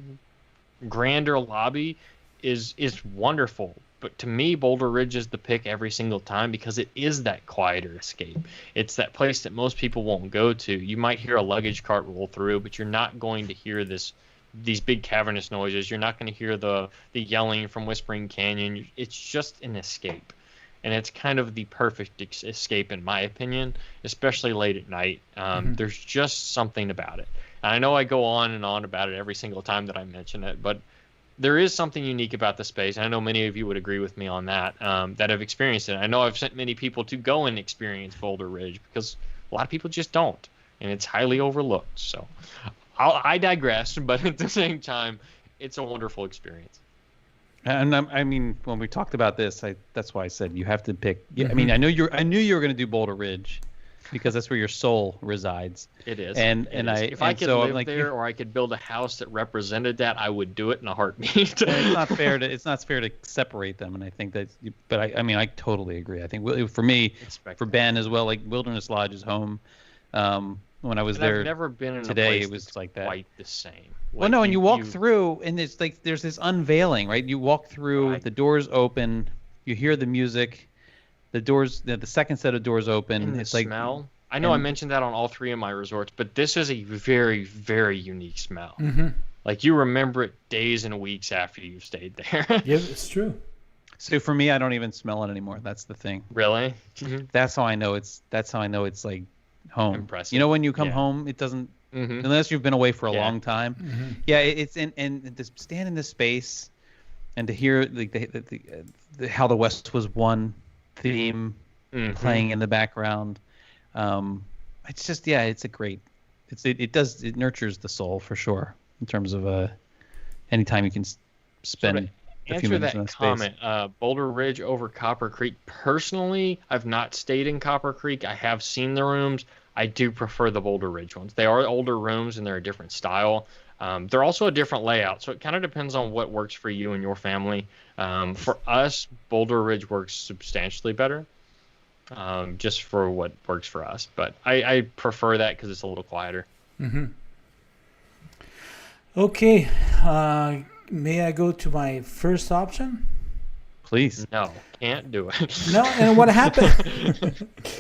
grander lobby is wonderful. But to me, Boulder Ridge is the pick every single time because it is that quieter escape. It's that place that most people won't go to. You might hear a luggage cart roll through, but you're not going to hear these big cavernous noises. You're not going to hear the yelling from Whispering Canyon. It's just an escape. And it's kind of the perfect escape, in my opinion, especially late at night. There's just something about it. And I know I go on and on about it every single time that I mention it, but there is something unique about the space. And I know many of you would agree with me on that, that have experienced it. I know I've sent many people to go and experience Boulder Ridge because a lot of people just don't. And it's highly overlooked. So I digress, but at the same time, it's a wonderful experience. And I mean, when we talked about this, that's why I said you have to pick. I mean, I knew you were going to do Boulder Ridge because that's where your soul resides. It is. If I could live there, or I could build a house that represented that, I would do it in a heartbeat. It's not fair to separate them, and I think that. But I totally agree. I think for me, for Ben as well, like Wilderness Lodge is home. When I was there, I've never been in today, a place it was that's like that. Quite the same. Well, no, and you walk through, and it's like there's this unveiling, right? You walk through, the doors open, you hear the music, the doors, the second set of doors open. And it's the like smell. I know I mentioned that on all 3 of my resorts, but this is a very, very unique smell. Like you remember it days and weeks after you've stayed there. Yeah, it's true. So for me, I don't even smell it anymore. That's the thing. Really? That's how I know it's like home. Impressive. You know, when you come home, it doesn't unless you've been away for a long time. Yeah, it's and to stand in this space and to hear the how the West was one theme playing in the background. It's just it's a great. It nurtures the soul for sure in terms of anytime you can spend. Answer that comment. Boulder Ridge over Copper Creek. Personally, I've not stayed in Copper Creek. I have seen the rooms. I do prefer the Boulder Ridge ones. They are older rooms and they're a different style. They're also a different layout, so it kind of depends on what works for you and your family. For us, Boulder Ridge works substantially better, just for what works for us. But I prefer that because it's a little quieter. Okay. May I go to my first option? Please. No, can't do it. No, and what happened?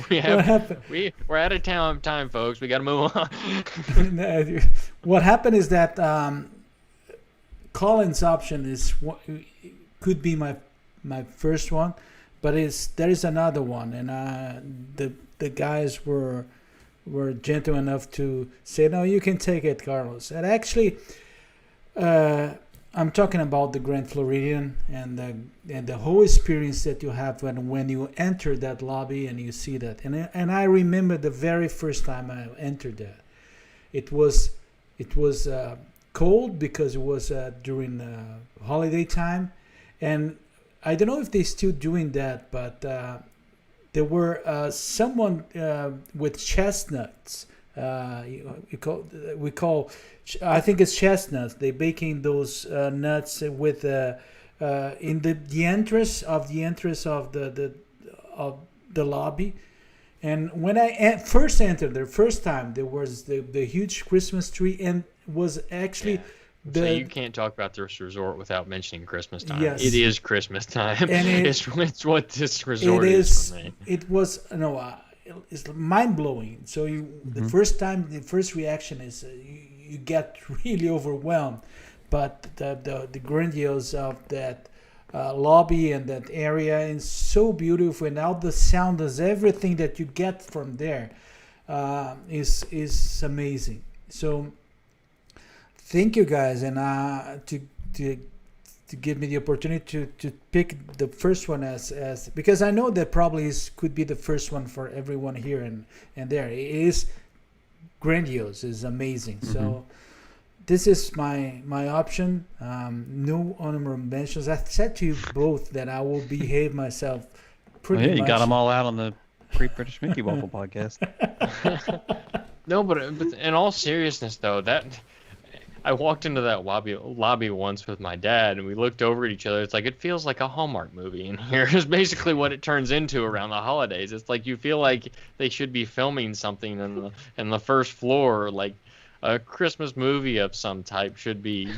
What happened? We're out of time, folks. We got to move on. What happened is that Collin's option could be my first one, but there is another one, and the guys were gentle enough to say, no, you can take it, Carlos. And actually, I'm talking about the Grand Floridian and the whole experience that you have when you enter that lobby and you see that. And I remember the very first time I entered that. It was cold because it was during holiday time, and I don't know if they're still doing that, but there were someone with chestnuts. We call I think it's chestnuts. They baking those nuts with in the entrance of the lobby. And when I first entered the first time, there was the huge Christmas tree, and was actually so you can't talk about this resort without mentioning Christmas time. Yes. It is Christmas time. And it's what this resort is for me. It was it's mind blowing. So the first reaction is you get really overwhelmed, but the grandiose of that lobby and that area is so beautiful, and all the sound is everything that you get from there is amazing. So thank you guys, and to give me the opportunity to pick the first one as because I know that probably could be the first one for everyone here and there. It is grandiose, is amazing. So this is my option. No honorable mentions. I said to you both that I will behave myself pretty much. You got them all out on the Great British Mickey Waffle podcast. No, but in all seriousness though, I walked into that lobby once with my dad, and we looked over at each other. It's like, it feels like a Hallmark movie in here. Is basically what it turns into around the holidays. It's like you feel like they should be filming something in the first floor, like a Christmas movie of some type should be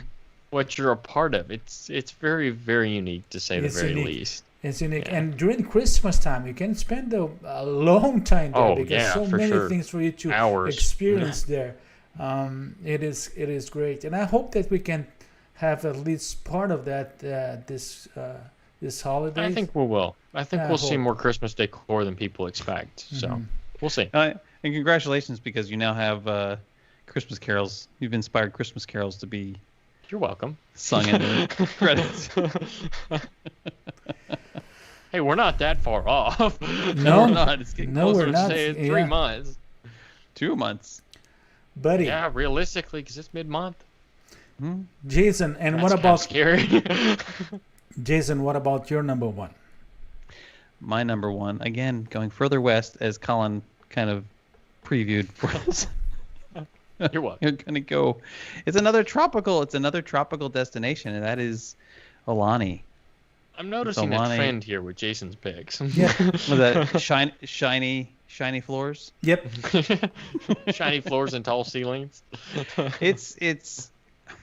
what you're a part of. It's very, very unique, to say the very least. It's unique, and during Christmas time, you can spend a long time there because so many things for you to experience there. It is great, and I hope that we can have at least part of that this holiday. I think we will. I think we'll see more Christmas decor than people expect. So we'll see. And congratulations, because you now have Christmas carols. You've inspired Christmas carols to be. You're welcome. Sung in the credits. Hey, we're not that far off. No, we're not. It's getting closer to say 3 months. 2 months. Buddy. Yeah, realistically, because it's mid-month. Jason, and that's what about scary? Jason? What about your number one? My number one, again, going further west, as Collin kind of previewed for us. You're welcome. You're gonna go. It's another tropical destination, and that is Aulani. I'm noticing a trend here with Jason's picks. Yeah. With that shiny floors. Yep. Shiny floors and tall ceilings. It's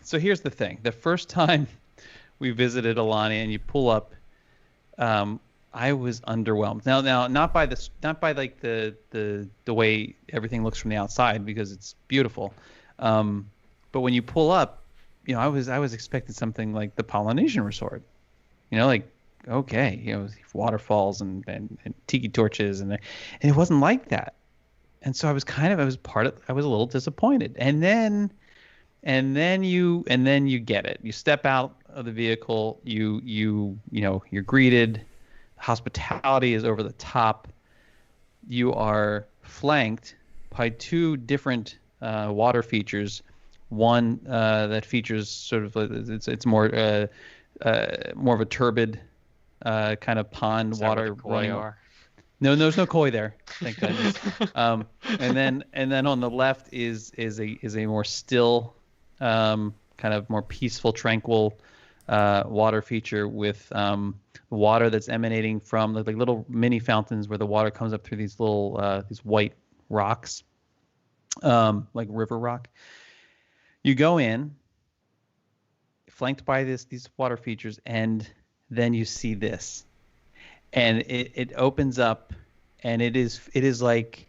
so here's the thing. The first time we visited Aulani, and you pull up, I was underwhelmed. Now, not by like the way everything looks from the outside, because it's beautiful, but when you pull up, I was expecting something like the Polynesian Resort, like okay, waterfalls and tiki torches, and it wasn't like that, and so I was a little disappointed, and then you get it. You step out of the vehicle, you're greeted. Hospitality is over the top. You are flanked by two different water features. One that features sort of it's more of a turbid kind of pond water running. No, there's no koi there, thank goodness. And then on the left is a more still, kind of more peaceful, tranquil water feature with water that's emanating from like little mini fountains where the water comes up through these little these white rocks, like river rock. You go in, flanked by these water features, and then you see this, and it opens up, and it is like,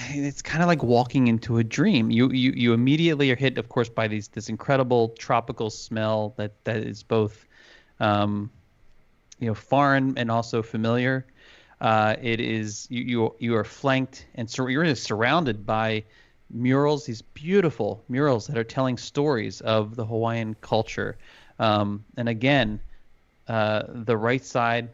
it's kind of like walking into a dream. You immediately are hit, of course, by this incredible tropical smell that is both foreign and also familiar. It is you are flanked, and so you're surrounded by murals, these beautiful murals that are telling stories of the Hawaiian culture. And again, the right side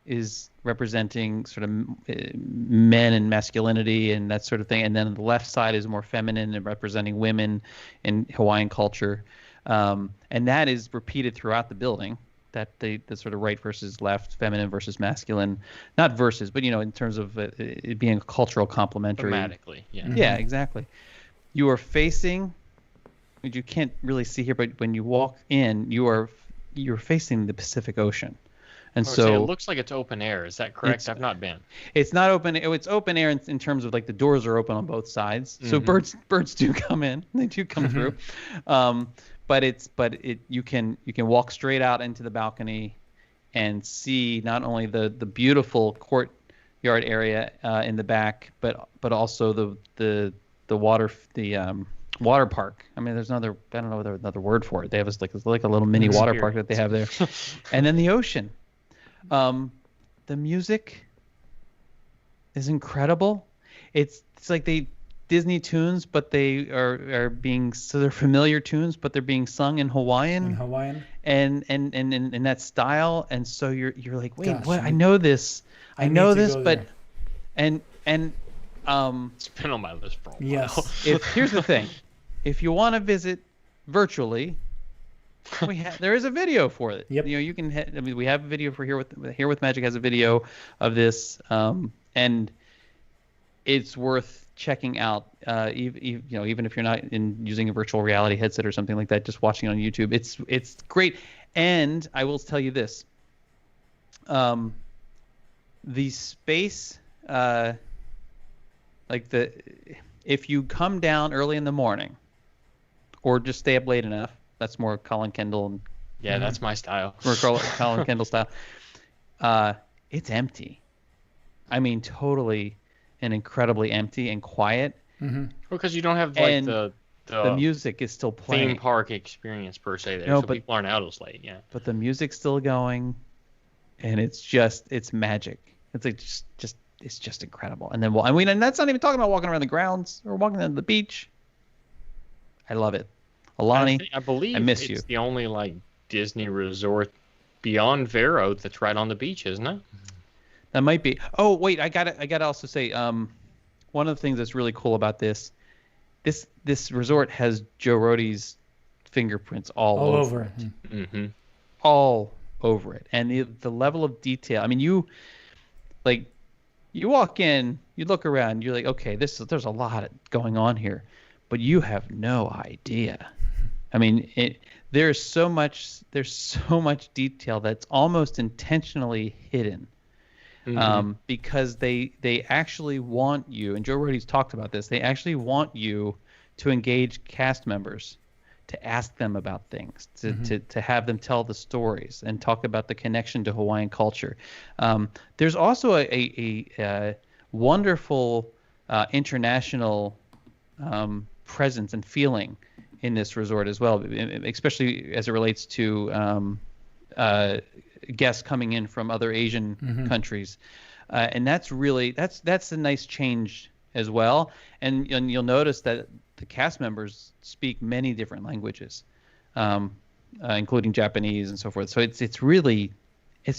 is representing sort of men and masculinity and that sort of thing, and then the left side is more feminine and representing women in Hawaiian culture, and that is repeated throughout the building. That the sort of right versus left, feminine versus masculine, not versus, but in terms of it being a cultural complementary. Thematically, yeah. Mm-hmm. Yeah, exactly. You are facing, you can't really see here, but when you walk in, you're facing the Pacific Ocean. And so it looks like it's open air. Is that correct? I've not been. It's not open. It's open air in terms of like the doors are open on both sides. So birds do come in. They do come through. But you can walk straight out into the balcony and see not only the beautiful courtyard area in the back, but also the water park. I mean, there's I don't know another word for it. They have like a little mini water park that they have there, and then the ocean. The music is incredible. It's like Disney tunes, but they are being, so they're familiar tunes, but they're being sung in Hawaiian. And in that style, and so you're like, wait, what? I know this. I know this, but there. and It's been on my list for a while. Yes. Here's the thing, if you want to visit virtually, there is a video for it. Yep. You can. We have a video for Here with Magic has a video of this, and it's worth checking out. Even if you're not using a virtual reality headset or something like that, just watching it on YouTube, it's great. And I will tell you this: the space, if you come down early in the morning, or just stay up late enough. That's more Collin Kendall. Yeah, that's my style. Or Collin Kendall style. It's empty. I mean, totally and incredibly empty and quiet. Mm-hmm. Because you don't have the music is still playing. Theme park experience per se there, but people aren't out as late. Yeah. But the music's still going, and it's magic. It's like it's just incredible. And then and that's not even talking about walking around the grounds or walking on the beach. I love it. Alani, I believe I miss it's the only Disney resort beyond Vero that's right on the beach, isn't it? That might be. Oh wait, I gotta also say, one of the things that's really cool about this resort has Joe Rohde's fingerprints all over it. Mm-hmm. All over it, and the level of detail. I mean, you walk in, you look around, you're like, okay, there's a lot going on here, but you have no idea. I mean, there's so much detail that's almost intentionally hidden, because they actually want you, and Joe Rohde's talked about this. They actually want you to engage cast members to ask them about things, to have them tell the stories and talk about the connection to Hawaiian culture. There's also a wonderful international presence and feeling in this resort as well, especially as it relates to guests coming in from other Asian countries, and that's a nice change as well. And you'll notice that the cast members speak many different languages, including Japanese and so forth. So it's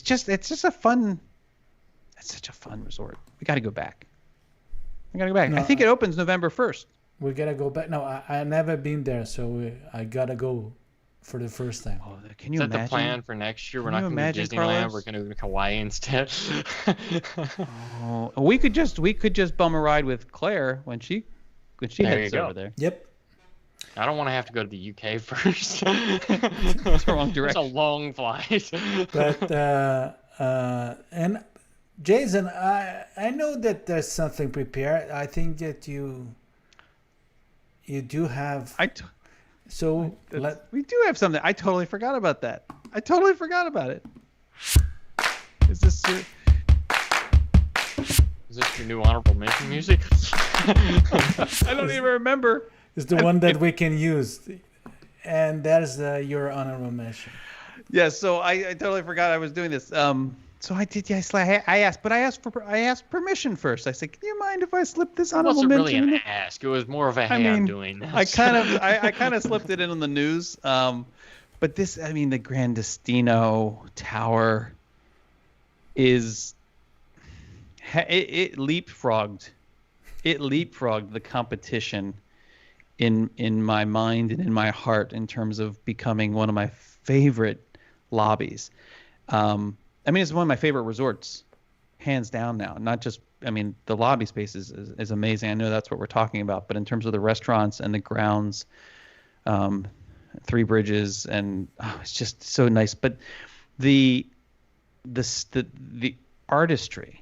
just a fun. It's such a fun resort. We got to go back. No, I think it opens November 1st. We gotta go back. No, I never been there, so I gotta go for the first time. Oh, can you Is imagine? that the plan for next year? We're Can not you going to imagine, Disneyland. Carlos? We're going to Hawaii instead. Oh, we could just bum a ride with Claire when she There heads you go. over there. Yep. I don't want to have to go to the UK first. It's the wrong It's direction. a long flight. But and Jason, I know that there's something prepared. I think that you do have. So we do have something. I totally forgot about that. I totally forgot about it. Is this your... Is this your new honorable mention music? I don't even remember. It's the one that we can use, and that is your honorable mention. Yeah, so I totally forgot I was doing this. So I did. Yes, I asked permission first. I said, "Can you mind if I slip this It honorable wasn't really mention?" an ask. It was more of a, hey, I'm doing this. I kind of slipped it in on the news. But this, I mean, the Grandestino Tower is it leapfrogged the competition in my mind and in my heart in terms of becoming one of my favorite lobbies. I mean, it's one of my favorite resorts, hands down now. Not just, I mean, the lobby space is amazing. I know that's what we're talking about. But in terms of the restaurants and the grounds, Three Bridges, and it's just so nice. But the artistry,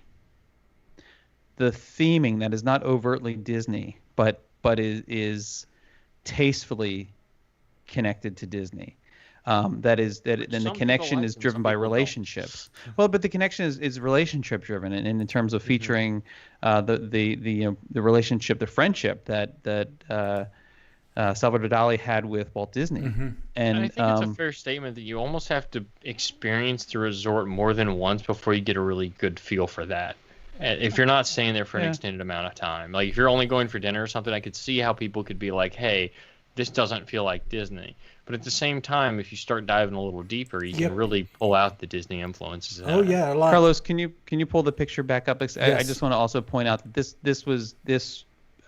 the theming that is not overtly Disney, but is tastefully connected to Disney. Then the connection is driven by relationships. Well, but the connection is relationship driven, and in terms of featuring the relationship, the friendship that Salvador Dali had with Walt Disney. And I think it's a fair statement that you almost have to experience the resort more than once before you get a really good feel for that. If you're not staying there for an extended amount of time, like if you're only going for dinner or something, I could see how people could be like, hey, this doesn't feel like Disney. But at the same time, if you start diving a little deeper, you can really pull out the Disney influences. Oh yeah, a lot. Carlos, can you pull the picture back up? I just want to also point out that this was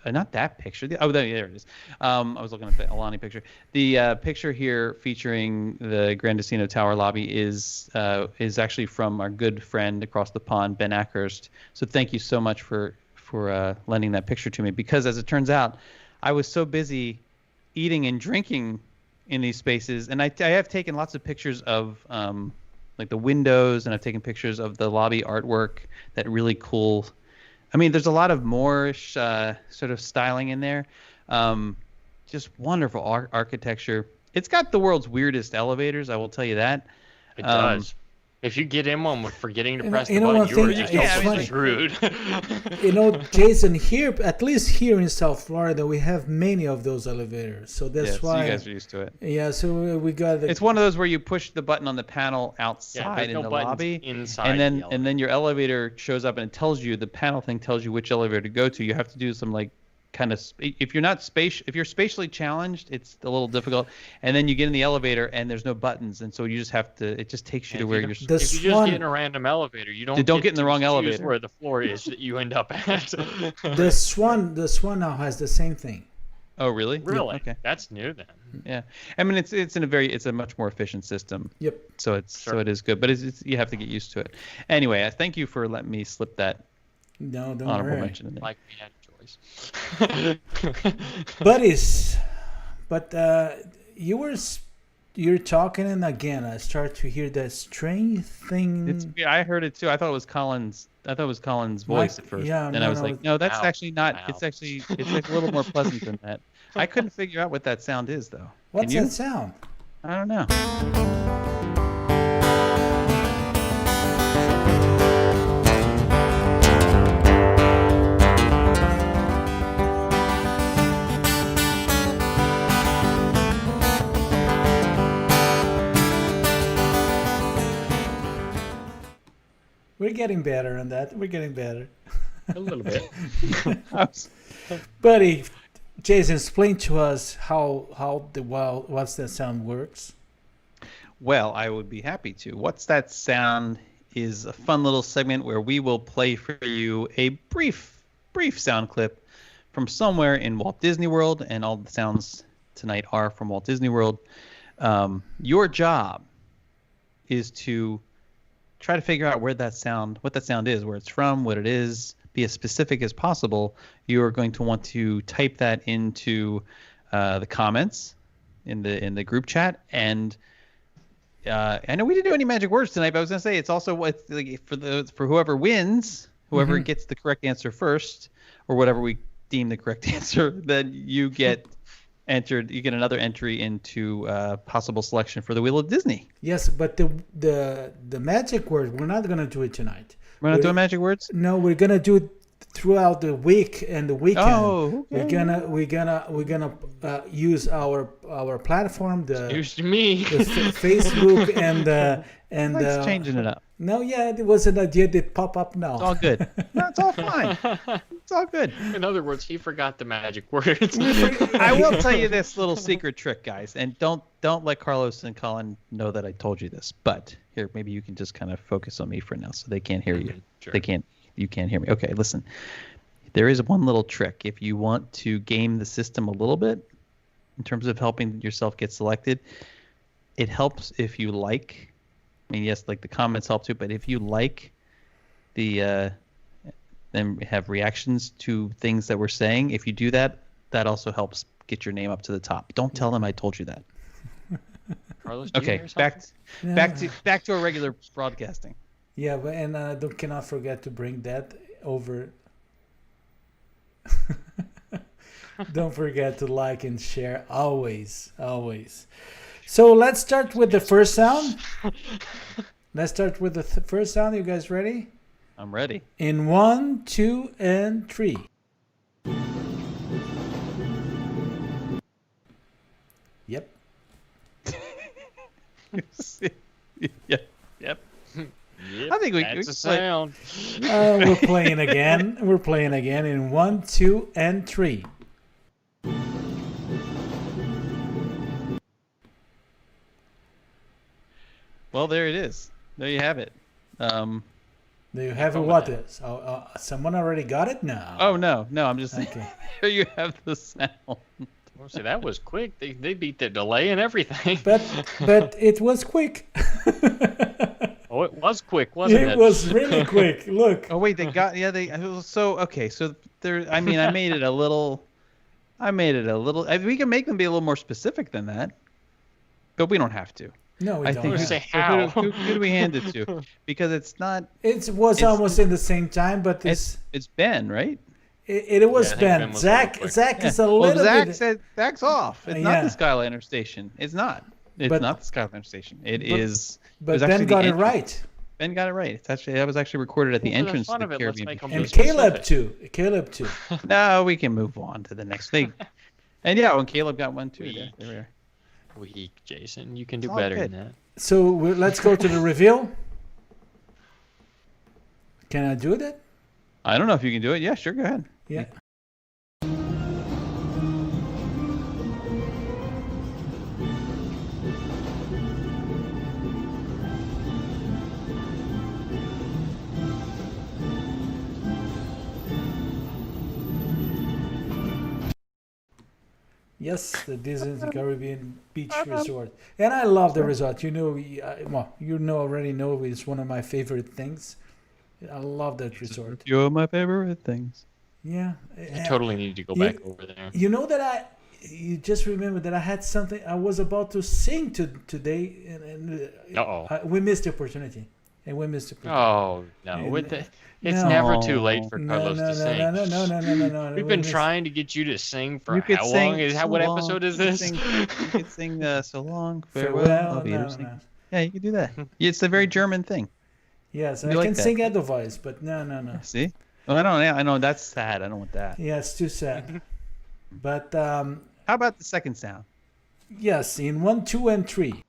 not that picture. There it is. I was looking at the Alani picture. The picture here featuring the Grandestino Tower lobby is actually from our good friend across the pond, Ben Ackhurst. So thank you so much for lending that picture to me, because as it turns out, I was so busy eating and drinking in these spaces, and I have taken lots of pictures of like the windows, and I've taken pictures of the lobby artwork, that really cool. I mean, there's a lot of Moorish sort of styling in there. Just wonderful architecture. It's got the world's weirdest elevators, I will tell you that. It does. If you get in one with forgetting to press the one button, you were thing, just it's almost funny. screwed. You know, Jason, here, at least here in South Florida, we have many of those elevators. So that's why. So you guys are used to it. Yeah, so we got It's one of those where you push the button on the panel outside in the lobby, inside and then your elevator shows up and it tells you, the panel thing tells you which elevator to go to. You have to do some like kind of, if you're spatially challenged, it's a little difficult. And then you get in the elevator and there's no buttons, and so you just have to. It just takes you to where you're. If you just get in a random elevator, you don't get in the wrong elevator where the floor is that you end up at. The Swan now has the same thing. Oh, really? Really? Okay. That's new then. Yeah, I mean it's a much more efficient system. Yep. So it is good, but it's you have to get used to it. Anyway, I thank you for letting me slip that. No, don't honorable worry. mention in there. Like we had choice. But you're talking, and again I start to hear that strange thing. I heard it too. I thought it was Colin's voice at first. Yeah, and no, I was no. like, no, that's Ow. actually not. Ow. It's like a little more pleasant than that. I couldn't figure out what that sound is though. What's Can you? that sound? I don't know. We're getting better on that. We're getting better. A little bit. Buddy, Jason, explain to us what's that sound works. Well, I would be happy to. What's That Sound is a fun little segment where we will play for you a brief sound clip from somewhere in Walt Disney World, and all the sounds tonight are from Walt Disney World. Your job is to try to figure out what that sound is, where it's from, what it is, be as specific as possible. You are going to want to type that into the comments in the group chat. And I know we didn't do any magic words tonight, but I was going to say it's also for whoever wins, whoever gets the correct answer first, or whatever we deem the correct answer, then you get entered. You get another entry into possible selection for the Wheel of Disney. Yes, but the magic word, we're not going to do it tonight. We're not doing magic words? No, we're going to do it throughout the week and the weekend. Oh, okay. We're gonna use our platform, the Facebook and Let's changing it up. No, yeah, it was an idea that pop up now. It's all good. No, it's all fine. It's all good. In other words, he forgot the magic words. I will tell you this little secret trick, guys, and don't let Carlos and Colin know that I told you this. But here, maybe you can just kind of focus on me for now, so they can't hear you. Sure. You can't hear me. Okay, listen. There is one little trick. If you want to game the system a little bit in terms of helping yourself get selected, it helps if you like. I mean, yes, like the comments help too, but if you like then have reactions to things that we're saying, if you do that, that also helps get your name up to the top. Don't tell them I told you that. Carlos, okay, back to our regular broadcasting. Yeah, but cannot forget to bring that over. Don't forget to like and share always. So let's start with the first sound. First sound. You guys ready? I'm ready. In 1, 2, and 3. Yep. Yep. Yep, I think that's a sound. We're playing again. In 1, 2, and 3. Well, there it is. There you have it. Do you have it? What is? Someone already got it now. Oh no, I'm just saying. Okay. Here you have the sound. Well, see, that was quick. They beat the delay and everything. But it was quick. Oh, it was quick, wasn't it? It was really quick. Look. Oh wait, so there. I mean, I made it a little. We can make them be a little more specific than that, but we don't have to. No, we I don't. think Say how. Who do we hand it to? Because it's not. It was almost in the same time, but It's Ben, right? It was Yeah, I think Ben. Ben was Zach quick. is a little Zach bit. said Zach's off. It's not the Skyliner station. It's not. It's not the Skyliner station. It was But actually Ben got the it right. Ben got it right. It's actually that was actually recorded at the entrance to the Let's Caribbean. make them And be Caleb specific. too. No, we can move on to the next thing. And yeah, when Caleb got one too. There we are. Weak, Jason. You can do all better good. than that. So let's go to the reveal. Can I do that? I don't know if you can do it. Yeah, sure. Go ahead. Yeah. Yes, the Disney Caribbean Beach Resort, and I love the resort. You already know it's one of my favorite things. I love that resort. You're my favorite things. Yeah, I totally need to go back over there. You know that you just remember that I had something I was about to sing today, and Uh-oh. we missed the opportunity. And we missed it. Oh no! It's never too late for Carlos to sing. No. We've been trying to get you to sing for You could how sing long? So What Long. episode is You could this? You could sing So Long, Farewell. Farewell. Auf Wiedersehen. No. Yeah, you could do that. It's a very German thing. Yes, You I like can that. sing Edelweiss, but no. See? Oh, I know that's sad. I don't want that. Yeah, it's too sad. But How about the second sound? yes, in 1, 2, and 3.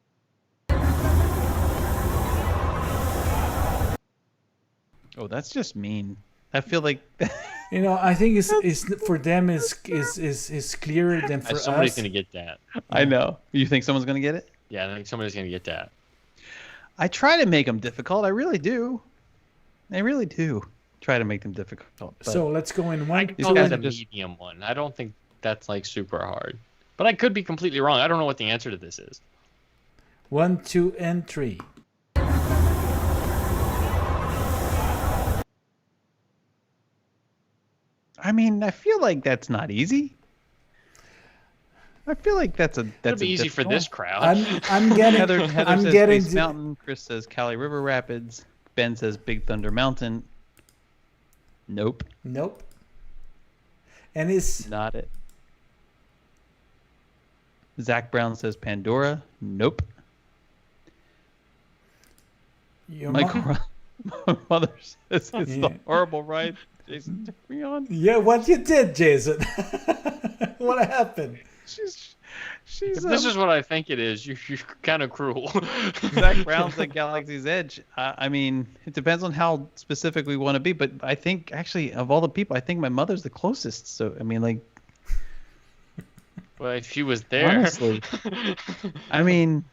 Oh, that's just mean. I feel like I think it's for them is clearer than for Somebody's us. gonna get that. I know. You think someone's gonna get it? Yeah, I think somebody's gonna get that. I try to make them difficult. I really do. Try to make them difficult. But So let's go in I 1, could 2, call that a and medium one. I don't think that's like super hard, but I could be completely wrong. I don't know what the answer to this is. 1, 2, and 3. I mean, I feel like that's not easy. I feel like that's That'd be easy for this crowd. I'm getting Heather I'm says getting Space Mountain. Chris says Cali River Rapids. Ben says Big Thunder Mountain. Nope, nope. And it's not it. Zach Brown says Pandora. Nope. your Michael my mother says it's Yeah. the horrible ride Jason took me on. Yeah, what you did, Jason? What happened? She's If this is what I think it is, you're kind of cruel. Zach Brown's at Galaxy's Edge. I mean, it depends on how specific we want to be, but I think actually of all the people, I think my mother's the closest. So I mean, like, Well, if she was there. honestly, I mean,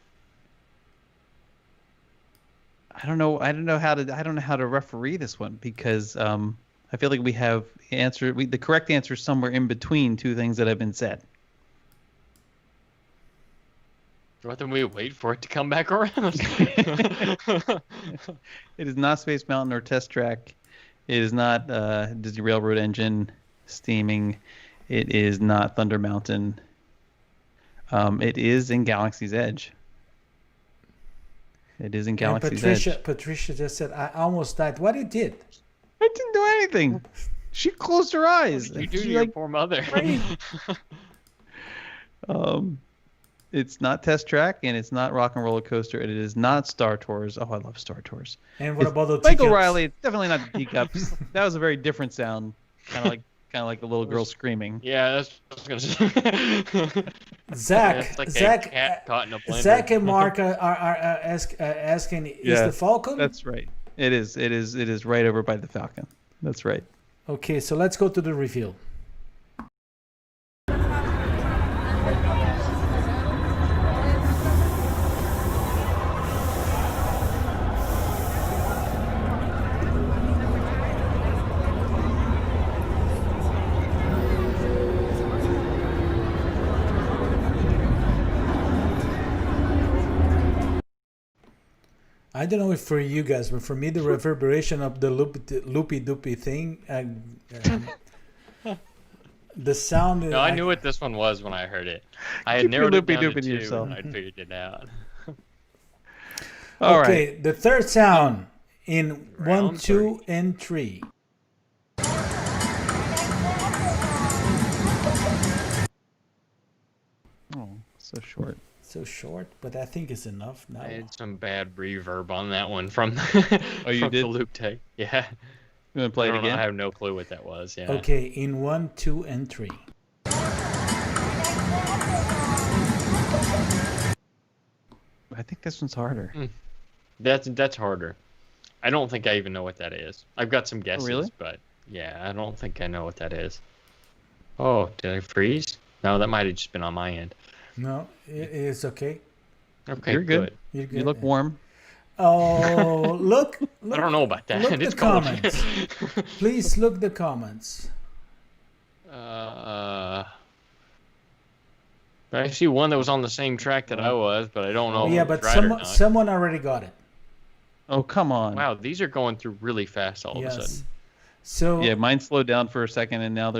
I don't know how to referee this one because I feel like we have the correct answer is somewhere in between two things that have been said. What then we wait for it to come back around? It is not Space Mountain or Test Track. It is not Disney Railroad Engine steaming. It is not Thunder Mountain. It is in Galaxy's Edge. It is in And Galaxy's Edge. Patricia just said, I almost died. What it did? I didn't do anything. She closed her eyes. You do to She, your like, poor mother. It's not Test Track and it's not Rock and Roller Coaster. And it is not Star Tours. Oh, I love Star Tours. And what It's about the Michael teacups? Riley? It's definitely not the teacups. That was a very different sound. Kind of like the little girl screaming. Yeah, that's what I was gonna say. Zach, It's like a Zach, cat caught in a blender. Zach and Mark are asking, is the Falcon? That's right. It is right over by the Falcon. That's right. Okay, so let's go to the reveal. I don't know if for you guys, but for me, the reverberation of the loopy doopy thing, the sound. No, I knew what this one was when I heard it. I had Keep your narrowed it down to loopy-dooping to two, yourself. and I'd figured it out. All Okay, right. the third sound in Round 1, 2, and 3. Oh, so short. So short, but I think it's enough now. I had some bad reverb on that one from Oh, you from did? the loop tape. Yeah. You want to play I it don't know, again? I have no clue what that was. Yeah. Okay, in 1, 2, and 3. I think this one's harder. That's harder. I don't think I even know what that is. I've got some guesses, really? but yeah, I don't think I know what that is. Oh, did I freeze? No, that might have just been on my end. No, it's okay. Okay, You're good. You're good. You look warm. Oh, look! I don't know about that. Look It's the cold. comments. Please look the comments. I see one that was on the same track that I was, but I don't know. Yeah, if but it's right or not. someone already got it. Oh, come on. Wow, these are going through really fast all of a Yes. sudden. So Yeah, mine slowed down for a second, and now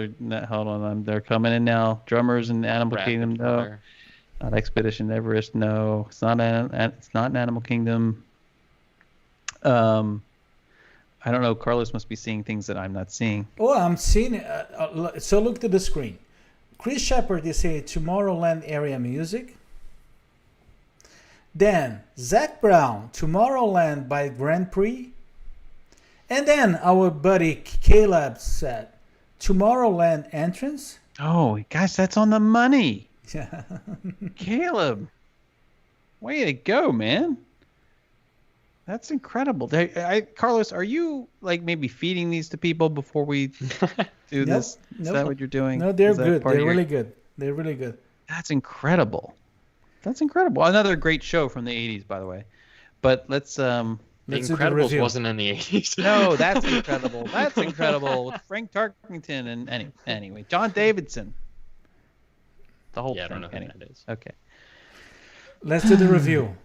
hold on. They're coming in now. Drummers in Animal Rapid Kingdom, no. fire. Not Expedition Everest, no. It's not an Animal Kingdom. I don't know. Carlos must be seeing things that I'm not seeing. Oh, I'm seeing it. So look to the screen. Chris Shepard is saying Tomorrowland area music. Then Zach Brown, Tomorrowland by Grand Prix. And then our buddy Caleb said Tomorrowland entrance. Oh, gosh, that's on the money. Yeah. Caleb, way to go, man. That's incredible. Carlos, are you like maybe feeding these to people before we do this? Is that what you're doing? No, they're good. They're really good. They're really good. That's incredible. That's incredible. Another great show from the 80s, by the way. But let's The Incredibles wasn't in the 80s. No, that's incredible. That's incredible. With Frank Tarkington and anyway, John Davidson. The whole thing. I don't know who that is. Okay. Let's do the review.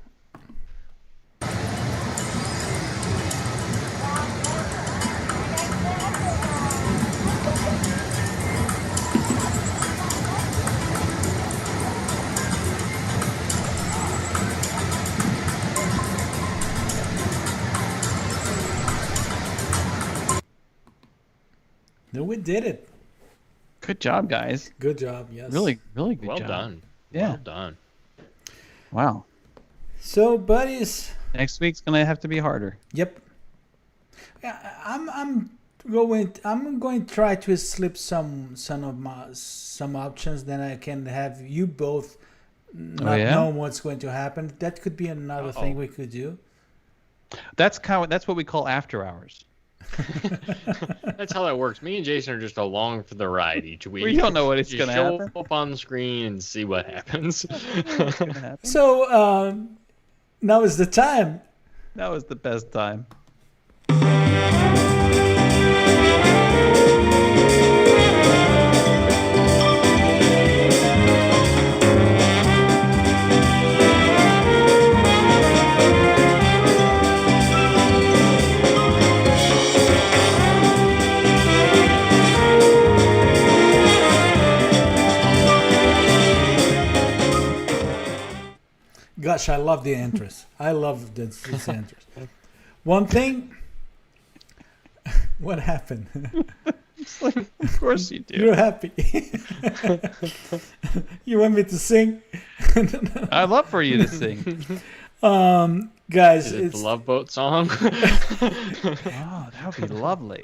No, we did it. Good job, guys. Good job. Yes. Really, really good job. Well done. Yeah. Well done. Wow. So, buddies. Next week's gonna have to be harder. Yep. Yeah, I'm going to try to slip some options. Then I can have you both not know what's going to happen. That could be another thing we could do. That's what we call after hours. That's how that works. Me and Jason are just along for the ride each week. We don't know what it's going to happen. Show up on the screen and see what happens. So now is the time. That was the best time. Gosh, I love the entrance. I love this entrance. One thing. What happened? Of course you do. You're happy. You want me to sing? I'd love for you to sing. Guys, Is it the Love Boat song? Oh, that would be lovely.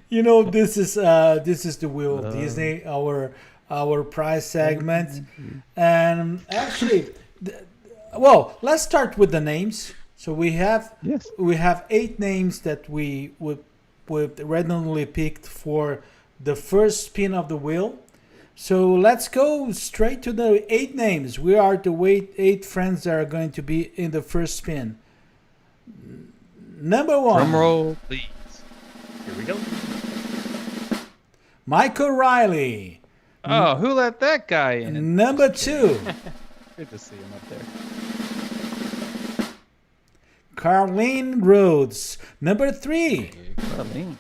You know, this is the Wheel of Disney, our prize segment, and actually. Well, let's start with the names. So we have 8 names that we randomly picked for the first spin of the wheel. So let's go straight to the 8 names. We are the 8 friends that are going to be in the first spin. Number 1. Drum roll, please. Here we go. Michael Riley. Oh, who let that guy in? Number 2. Good to see him up there. Carlene Rhodes. Number 3. Carlene.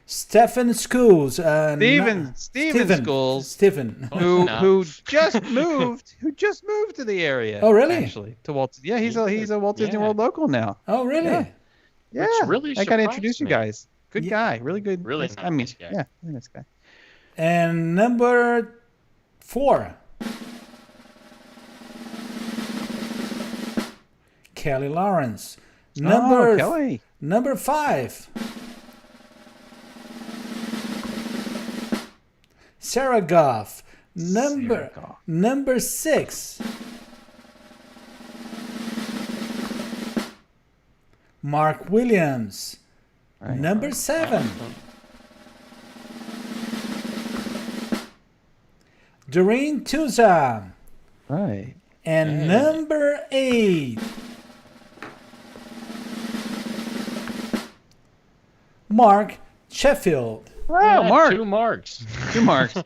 Stephen Schools. Stephen Schools. Stephen. Who just moved to the area. Oh, really? Actually, to Walt. Yeah, he's a Walt Disney World local now. Oh, really? Yeah. Really I got to surprised introduce you me. guys. Good guy. Really good. Really nice, nice guy. Yeah, really nice guy. And number 4. Kelly Lawrence. Kelly. Number 5. Sarah Goff. Number 6. Mark Williams. Right. Number 7. Doreen Tusa. Right. And number 8. Mark Sheffield. Wow, Mark. 2 marks. 2 marks.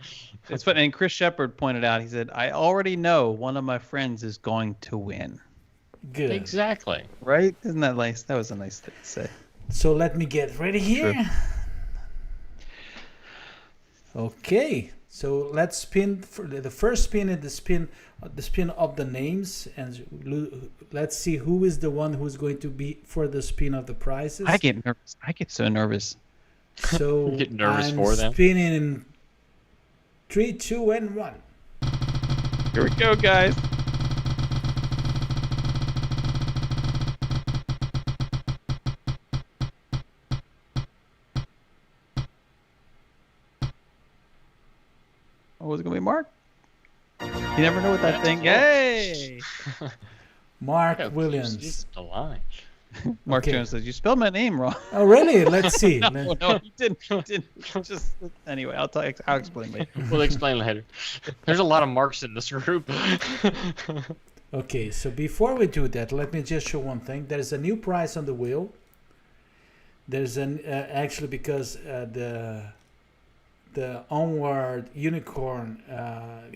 It's funny. And Chris Shepard pointed out, he said, I already know one of my friends is going to win. Good. Exactly. Right? Isn't that nice? That was a nice thing to say. So let me get ready here. Sure. Okay. So let's spin for the first spin is the spin of the names, and let's see who is the one who's going to be for the spin of the prizes. I get nervous. I get so nervous. So You get nervous I'm for them. spinning in 3, 2, and 1. Here we go, guys. Oh, was it gonna be Mark? You never know what that That's thing. cool. Hey, Mark Yeah, Williams. he's the line. Mark Okay. Jones says you spelled my name wrong. Oh, really? Let's see. No, no, he didn't. He didn't. Just anyway, I'll explain later. We'll explain later. There's a lot of marks in this group. Okay, so before we do that, let me just show one thing. There's a new prize on the wheel. There's an actually because the Onward Unicorn,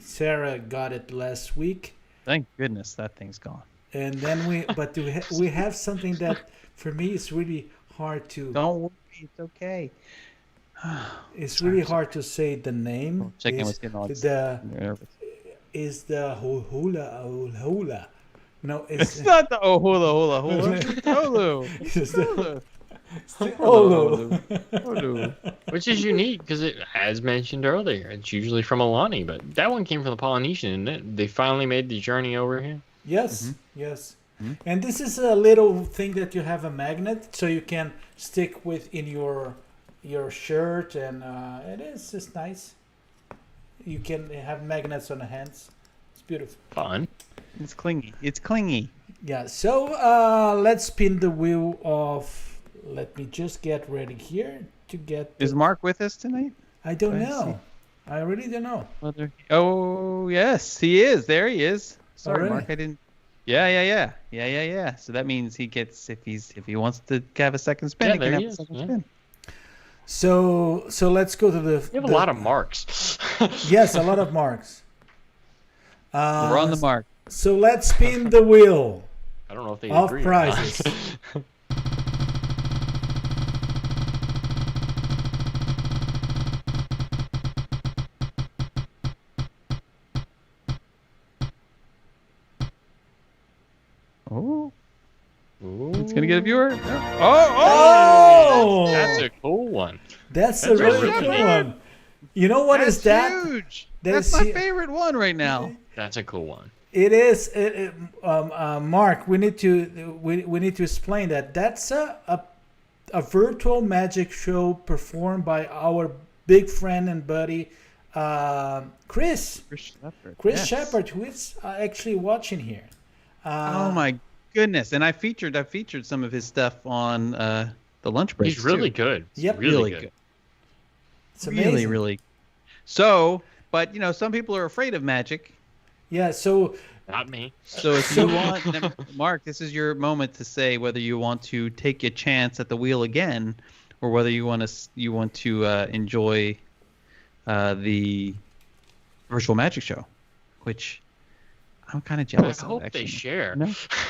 Sarah got it last week, Thank goodness that thing's gone. and then we have something that for me is really hard to. Don't worry, it's okay. It's really hard to say the name. Checking Is what's getting all the is the hula. No, It's not the hula hula. It's Olu. It's the Olu. Olu. Which is unique because it, as mentioned earlier, it's usually from Alani, but that one came from the Polynesian, and they finally made the journey over here. Yes, yes. And this is a little thing that you have a magnet, so you can stick with in your shirt, and it is just nice. You can have magnets on the hands. It's beautiful. Fun. It's clingy. It's clingy. Yeah. So let's spin the wheel of. Let me just get ready here to get. Is Mark with us tonight? I don't I know. I really don't know. Oh yes, he is. There he is. Sorry, really? Mark. I didn't. Yeah. So that means he gets if he wants to have a second spin, Yeah, he can there have he a is, second yeah. spin. So let's go to the. You have a lot of marks. Yes, a lot of marks. We're on the mark. So let's spin the wheel I don't know if they of agree or not. prizes. Oh, Ooh. it's gonna get a viewer. Oh, That's a cool one. That's a That's really really cool neat. one. You know what is that? Huge. That's That's my hu- favorite one right now. That's a cool one. It is. Mark, we need to explain that. That's a virtual magic show performed by our big friend and buddy, Chris. Chris Yes. Shepard, who is actually watching here. Oh my goodness! And I featured some of his stuff on the lunch break. He's really good. He's Yep. really good. It's amazing. Really. So, but some people are afraid of magic. Yeah. So Not me. So if you want, Mark, this is your moment to say whether you want to take a chance at the wheel again, or whether you want to enjoy the virtual magic show, which I'm kind of I jealous of. hope Actually. they share. No,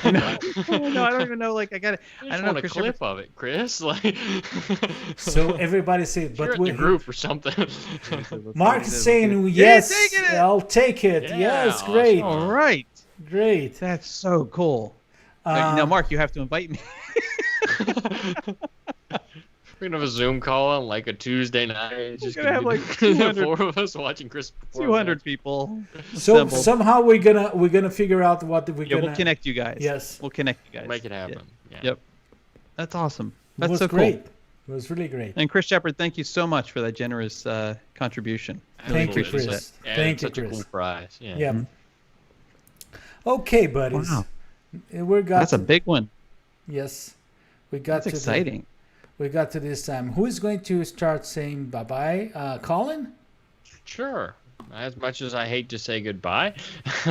no, no, I don't even know. Like I I don't just know. want a Chris clip of it, Chris. Like, so everybody say, share but it in the group or something. Mark is saying yes. taking it. I'll take it. Yeah, Yes, awesome. great, All right, great. that's so cool. Now, Mark, you have to invite me. We're gonna have a Zoom call on like a Tuesday night. It's just gonna have, be like, the 200 four of us watching Chris perform. 200 people. So assembled. somehow we're gonna figure out what we're Yeah, gonna. we'll connect you guys. Yes. We'll connect you guys. Make it happen. Yeah. Yeah. Yep. That's awesome. It That's was so great. cool. It was really great. And Chris Shepard, thank you so much for that generous contribution. Thank you, Absolutely. Chris. Yeah, Thank it's you, such a Chris. cool prize. Yeah. Yeah. Okay, buddies. Wow. We got. That's a big one. Yes, we got That's to exciting. we got to this time. Who is going to start saying bye bye? Colin. Sure. As much as I hate to say goodbye,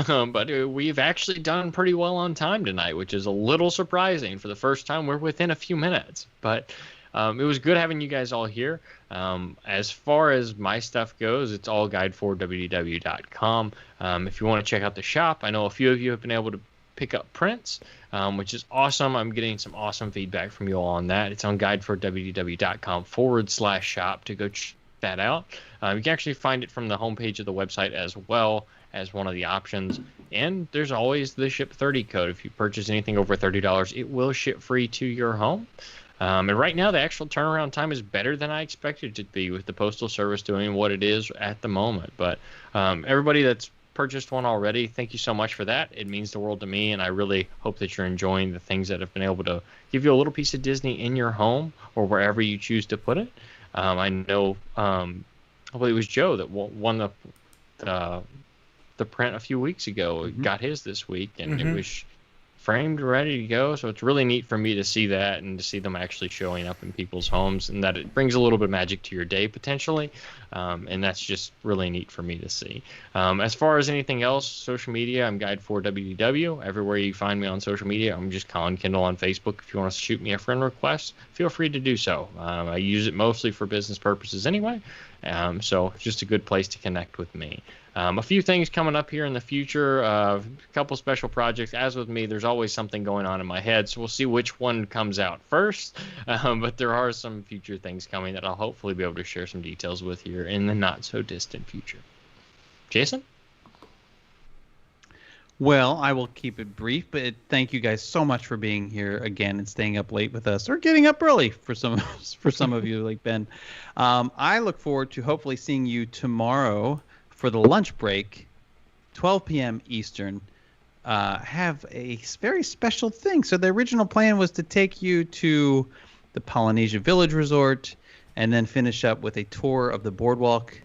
but we've actually done pretty well on time tonight, which is a little surprising. For the first time, we're within a few minutes. But it was good having you guys all here. As far as my stuff goes, it's all guide4wdw.com. If you want to check out the shop, I know a few of you have been able to pick up prints, which is awesome. I'm getting some awesome feedback from you all on that. It's on guide4wdw.com/shop to go check that out. You can actually find it from the homepage of the website as well as one of the options. And there's always the Ship 30 code. If you purchase anything over $30, it will ship free to your home. And right now, the actual turnaround time is better than I expected it to be, with the Postal Service doing what it is at the moment. But everybody that's purchased one already, thank you so much for that. It means the world to me, and I really hope that you're enjoying the things that have been able to give you a little piece of Disney in your home or wherever you choose to put it. I know, I believe it was Joe that won the print a few weeks ago. Got his this week, and it was framed, ready to go. So it's really neat for me to see that and to see them actually showing up in people's homes, and that it brings a little bit of magic to your day potentially. And that's just really neat for me to see. As far as anything else, social media, I'm Guide4WDW. Everywhere you find me on social media, I'm just Collin Kendall on Facebook. If you want to shoot me a friend request, feel free to do so. I use it mostly for business purposes anyway. So it's just a good place to connect with me. A few things coming up here in the future, a couple special projects. As with me, there's always something going on in my head, so we'll see which one comes out first. But there are some future things coming that I'll hopefully be able to share some details with here in the not-so-distant future. Jason? Well, I will keep it brief, but thank you guys so much for being here again and staying up late with us, or getting up early for some of you like Ben. I look forward to hopefully seeing you tomorrow for the lunch break, 12 p.m. Eastern. Have a very special thing. So the original plan was to take you to the Polynesia Village Resort and then finish up with a tour of the Boardwalk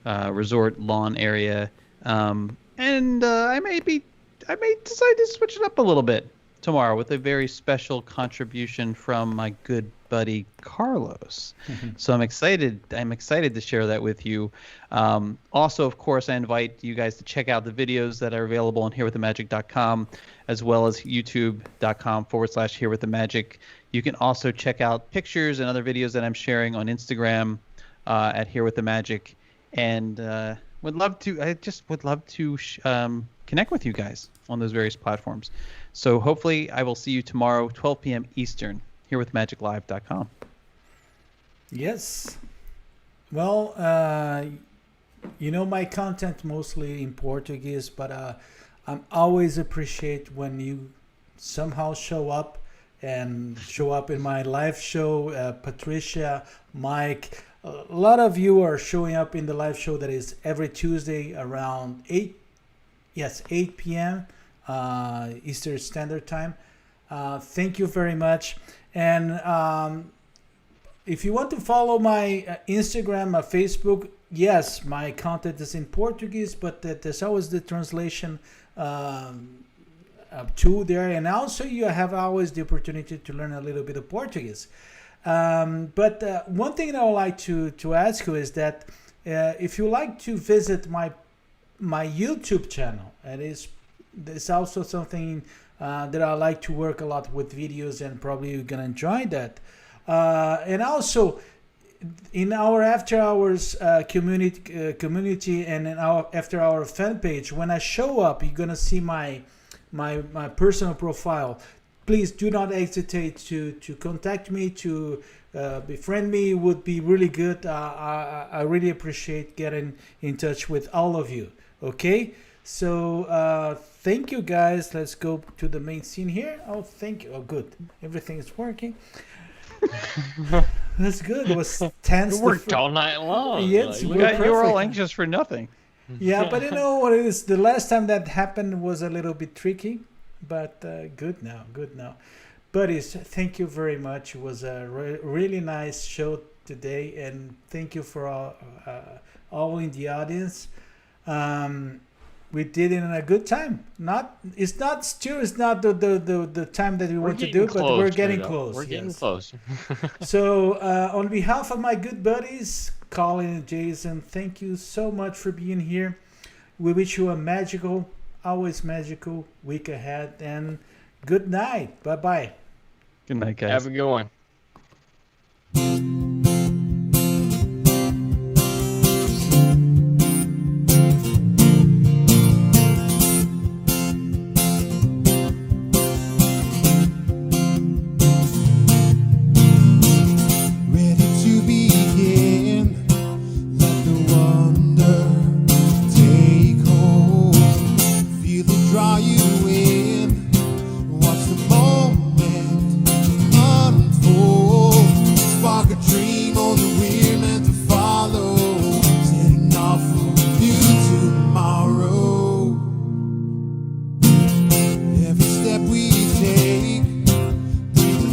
Resort lawn area. And I may decide to switch it up a little bit tomorrow with a very special contribution from my good buddy Carlos. So I'm excited to share that with you. Also, of course, I invite you guys to check out the videos that are available on herewiththemagic.com, as well as youtube.com/herewiththemagic. You can also check out pictures and other videos that I'm sharing on Instagram at herewiththemagic, and would love to connect with you guys on those various platforms. So hopefully I will see you tomorrow, 12 p.m. Eastern, herewiththemagiclive.com. Yes. Well, my content mostly in Portuguese, but I'm always appreciate when you somehow show up in my live show. Patricia, Mike, a lot of you are showing up in the live show that is every Tuesday around 8 p.m. Eastern Standard Time. Thank you very much. And if you want to follow my Instagram, Facebook, yes, my content is in Portuguese, but there's always the translation tool there. And also you have always the opportunity to learn a little bit of Portuguese. But one thing that I would like to ask you is that if you like to visit my YouTube channel, it's also something that I like to work a lot with videos, and probably you're gonna enjoy that. And also in our after hours community and in our after hour fan page, when I show up, you're gonna see my personal profile. Please do not hesitate to contact me, to befriend me. Would be really good. I really appreciate getting in touch with all of you. Okay, so thank you guys. Let's go to the main scene here. Oh, thank you. Oh, good. Everything is working. That's good. It was tense. It worked all night long. Yes, you were all anxious for nothing. Yeah, but you know what it is? The last time that happened was a little bit tricky, but good now. Buddies, thank you very much. It was a really nice show today, and thank you for all in the audience. We did it in a good time. It's not the time that we want to do, but we're getting close. We're getting close. So on behalf of my good buddies, Collin and Jason, thank you so much for being here. We wish you a always magical week ahead, and good night. Bye-bye. Good night, guys. Have a good one.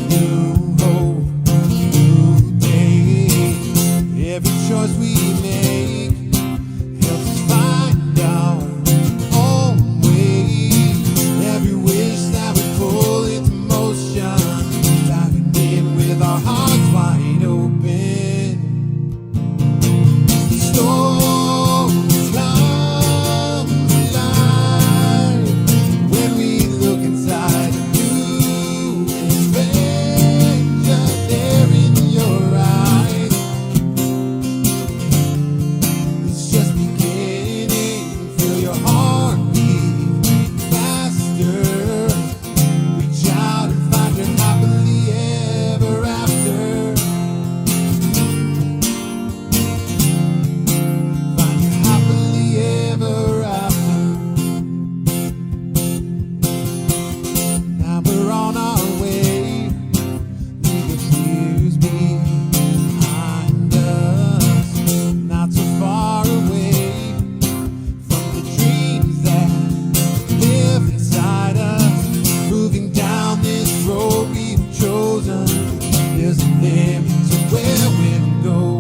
new hope, new day. Every choice we make helps us find our own way. Every wish that we pull into motion, diving in with our hearts wide open. Stories come alive when we look inside a new adventure there in your eyes. It's just beginning. Feel your heart beat faster. Reach out and find your happily ever after. Find your happily ever after. Now we're on our way. Leave your fears behind us. Not so far away from the dreams that live inside us. Moving down this road we've chosen. There's a limit to where we're going.